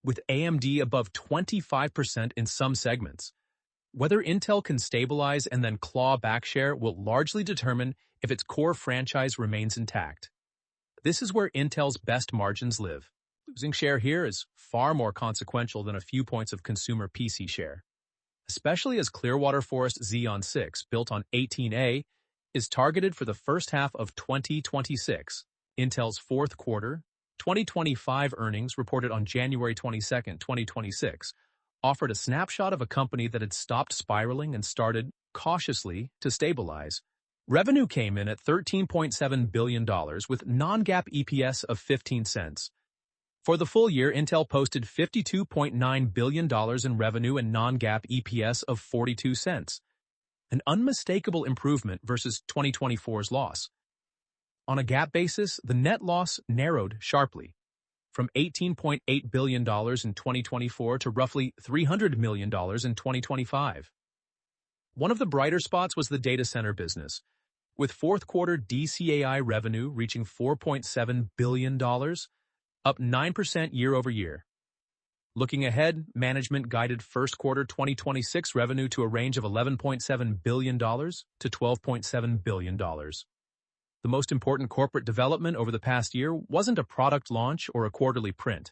with AMD above 25% in some segments. Whether Intel can stabilize and then claw back share will largely determine if its core franchise remains intact. This is where Intel's best margins live. Losing share here is far more consequential than a few points of consumer PC share, especially as Clearwater Forest Xeon 6, built on 18A, is targeted for the first half of 2026. Intel's fourth quarter, 2025 earnings reported on January 22, 2026, offered a snapshot of a company that had stopped spiraling and started, cautiously, to stabilize. Revenue came in at $13.7 billion with non-GAAP EPS of 15 cents. For the full year, Intel posted $52.9 billion in revenue and non-GAAP EPS of 42 cents, an unmistakable improvement versus 2024's loss. On a GAAP basis, the net loss narrowed sharply, from $18.8 billion in 2024 to roughly $300 million in 2025. One of the brighter spots was the data center business, with fourth quarter DCAI revenue reaching $4.7 billion, up 9% year-over-year. Looking ahead, management guided first quarter 2026 revenue to a range of $11.7 billion to $12.7 billion. The most important corporate development over the past year wasn't a product launch or a quarterly print.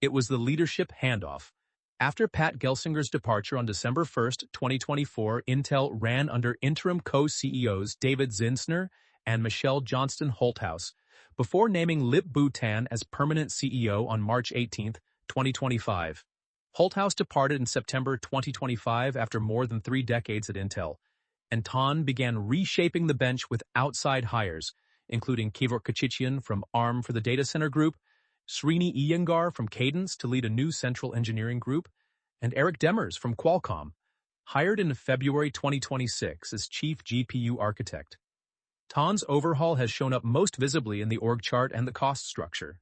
It was the leadership handoff. After Pat Gelsinger's departure on December 1, 2024, Intel ran under interim co-CEOs David Zinsner and Michelle Johnston Holthaus, before naming Lip-Bu Tan as permanent CEO on March 18, 2025. Holthaus departed in September 2025 after more than 3 decades at Intel, and Tan began reshaping the bench with outside hires, including Keyur Kachichian from ARM for the data center group, Srini Iyengar from Cadence to lead a new central engineering group, and Eric Demers from Qualcomm, hired in February 2026 as chief GPU architect. Tan's overhaul has shown up most visibly in the org chart and the cost structure.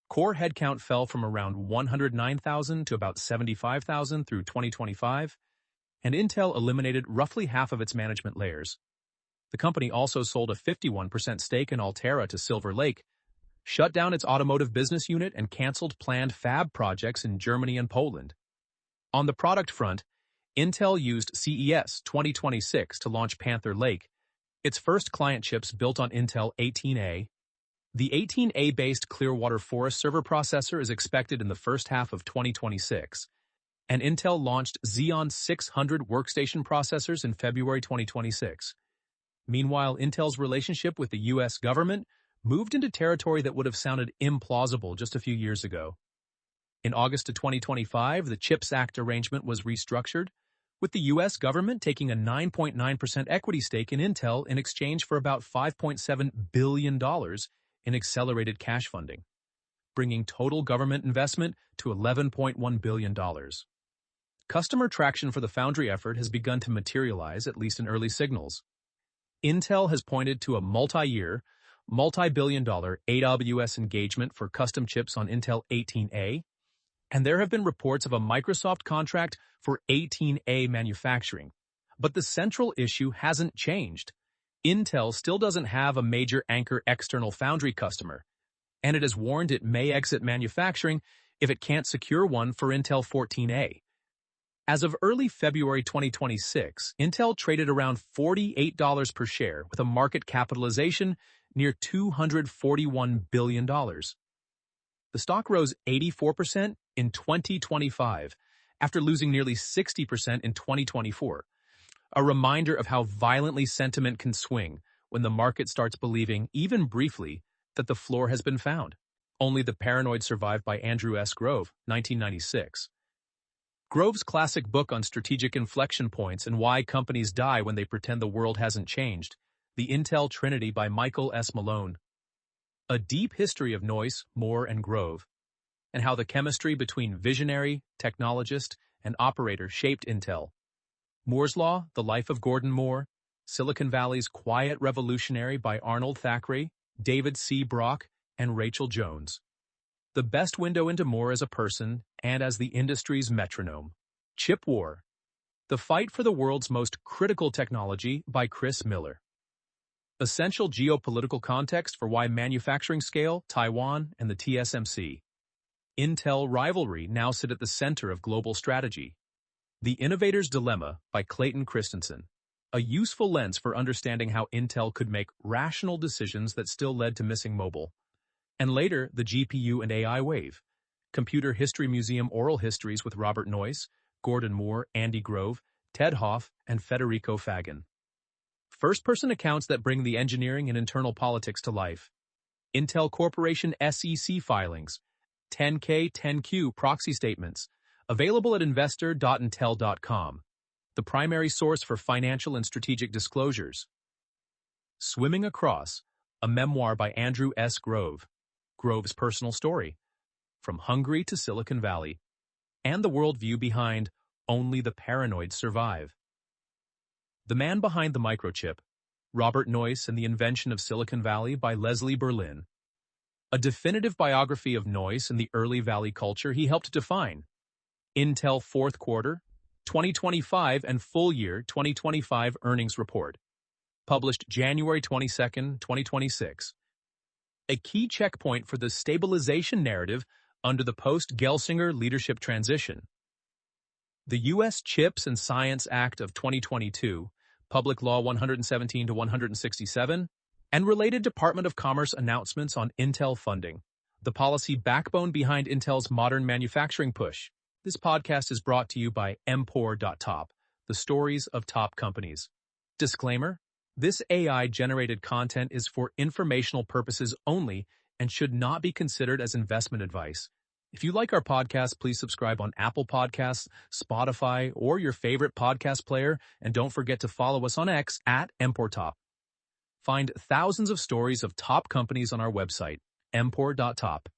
Core headcount fell from around 109,000 to about 75,000 through 2025, and Intel eliminated roughly half of its management layers. The company also sold a 51% stake in Altera to Silver Lake, shut down its automotive business unit, and canceled planned fab projects in Germany and Poland. On the product front, Intel used CES 2026 to launch Panther Lake, its first client chips built on Intel 18A. The 18A-based Clearwater Forest server processor is expected in the first half of 2026, and Intel launched Xeon 600 workstation processors in February 2026. Meanwhile, Intel's relationship with the U.S. government moved into territory that would have sounded implausible just a few years ago. In August of 2025, the CHIPS Act arrangement was restructured, with the U.S. government taking a 9.9% equity stake in Intel in exchange for about $5.7 billion in accelerated cash funding, bringing total government investment to $11.1 billion. Customer traction for the foundry effort has begun to materialize, at least in early signals. Intel has pointed to a multi-year, multi-billion-dollar AWS engagement for custom chips on Intel 18A, and there have been reports of a Microsoft contract for 18A manufacturing. But the central issue hasn't changed. Intel still doesn't have a major anchor external foundry customer, and it has warned it may exit manufacturing if it can't secure one for Intel 14A. As of early February 2026, Intel traded around $48 per share with a market capitalization near $241 billion. The stock rose 84% in 2025, after losing nearly 60% in 2024. A reminder of how violently sentiment can swing when the market starts believing, even briefly, that the floor has been found. Only the Paranoid survived by Andrew S. Grove, 1996. Grove's classic book on strategic inflection points and why companies die when they pretend the world hasn't changed, The Intel Trinity by Michael S. Malone. A deep history of Noyce, Moore, and Grove, and how the chemistry between visionary, technologist, and operator shaped Intel. Moore's Law, The Life of Gordon Moore, Silicon Valley's Quiet Revolutionary by Arnold Thackeray, David C. Brock, and Rachel Jones. The best window into Moore as a person and as the industry's metronome. Chip War, The Fight for the World's Most Critical Technology by Chris Miller. Essential geopolitical context for why manufacturing scale, Taiwan, and the TSMC. Intel rivalry now sit at the center of global strategy. The Innovator's Dilemma by Clayton Christensen. A useful lens for understanding how Intel could make rational decisions that still led to missing mobile. And later, the GPU and AI wave. Computer History Museum oral histories with Robert Noyce, Gordon Moore, Andy Grove, Ted Hoff, and Federico Fagan. First-person accounts that bring the engineering and internal politics to life. Intel Corporation SEC filings. 10K 10Q proxy statements. Available at investor.intel.com. The primary source for financial and strategic disclosures. Swimming Across, a memoir by Andrew S. Grove. Grove's personal story. From Hungary to Silicon Valley. And the worldview behind Only the Paranoid Survive. The Man Behind the Microchip, Robert Noyce and the Invention of Silicon Valley by Leslie Berlin. A definitive biography of Noyce and the early Valley culture he helped define. Intel fourth quarter, 2025 and full year 2025 earnings report. published January 22, 2026. A key checkpoint for the stabilization narrative under the post-Gelsinger leadership transition. The U.S. CHIPS and Science Act of 2022, Public Law 117-167, and related Department of Commerce announcements on Intel funding, the policy backbone behind Intel's modern manufacturing push. This podcast is brought to you by M4.top, the stories of top companies. Disclaimer: this AI-generated content is for informational purposes only and should not be considered as investment advice. If you like our podcast, please subscribe on Apple Podcasts, Spotify, or your favorite podcast player, and don't forget to follow us on X at M4.top. Find thousands of stories of top companies on our website, M4.top.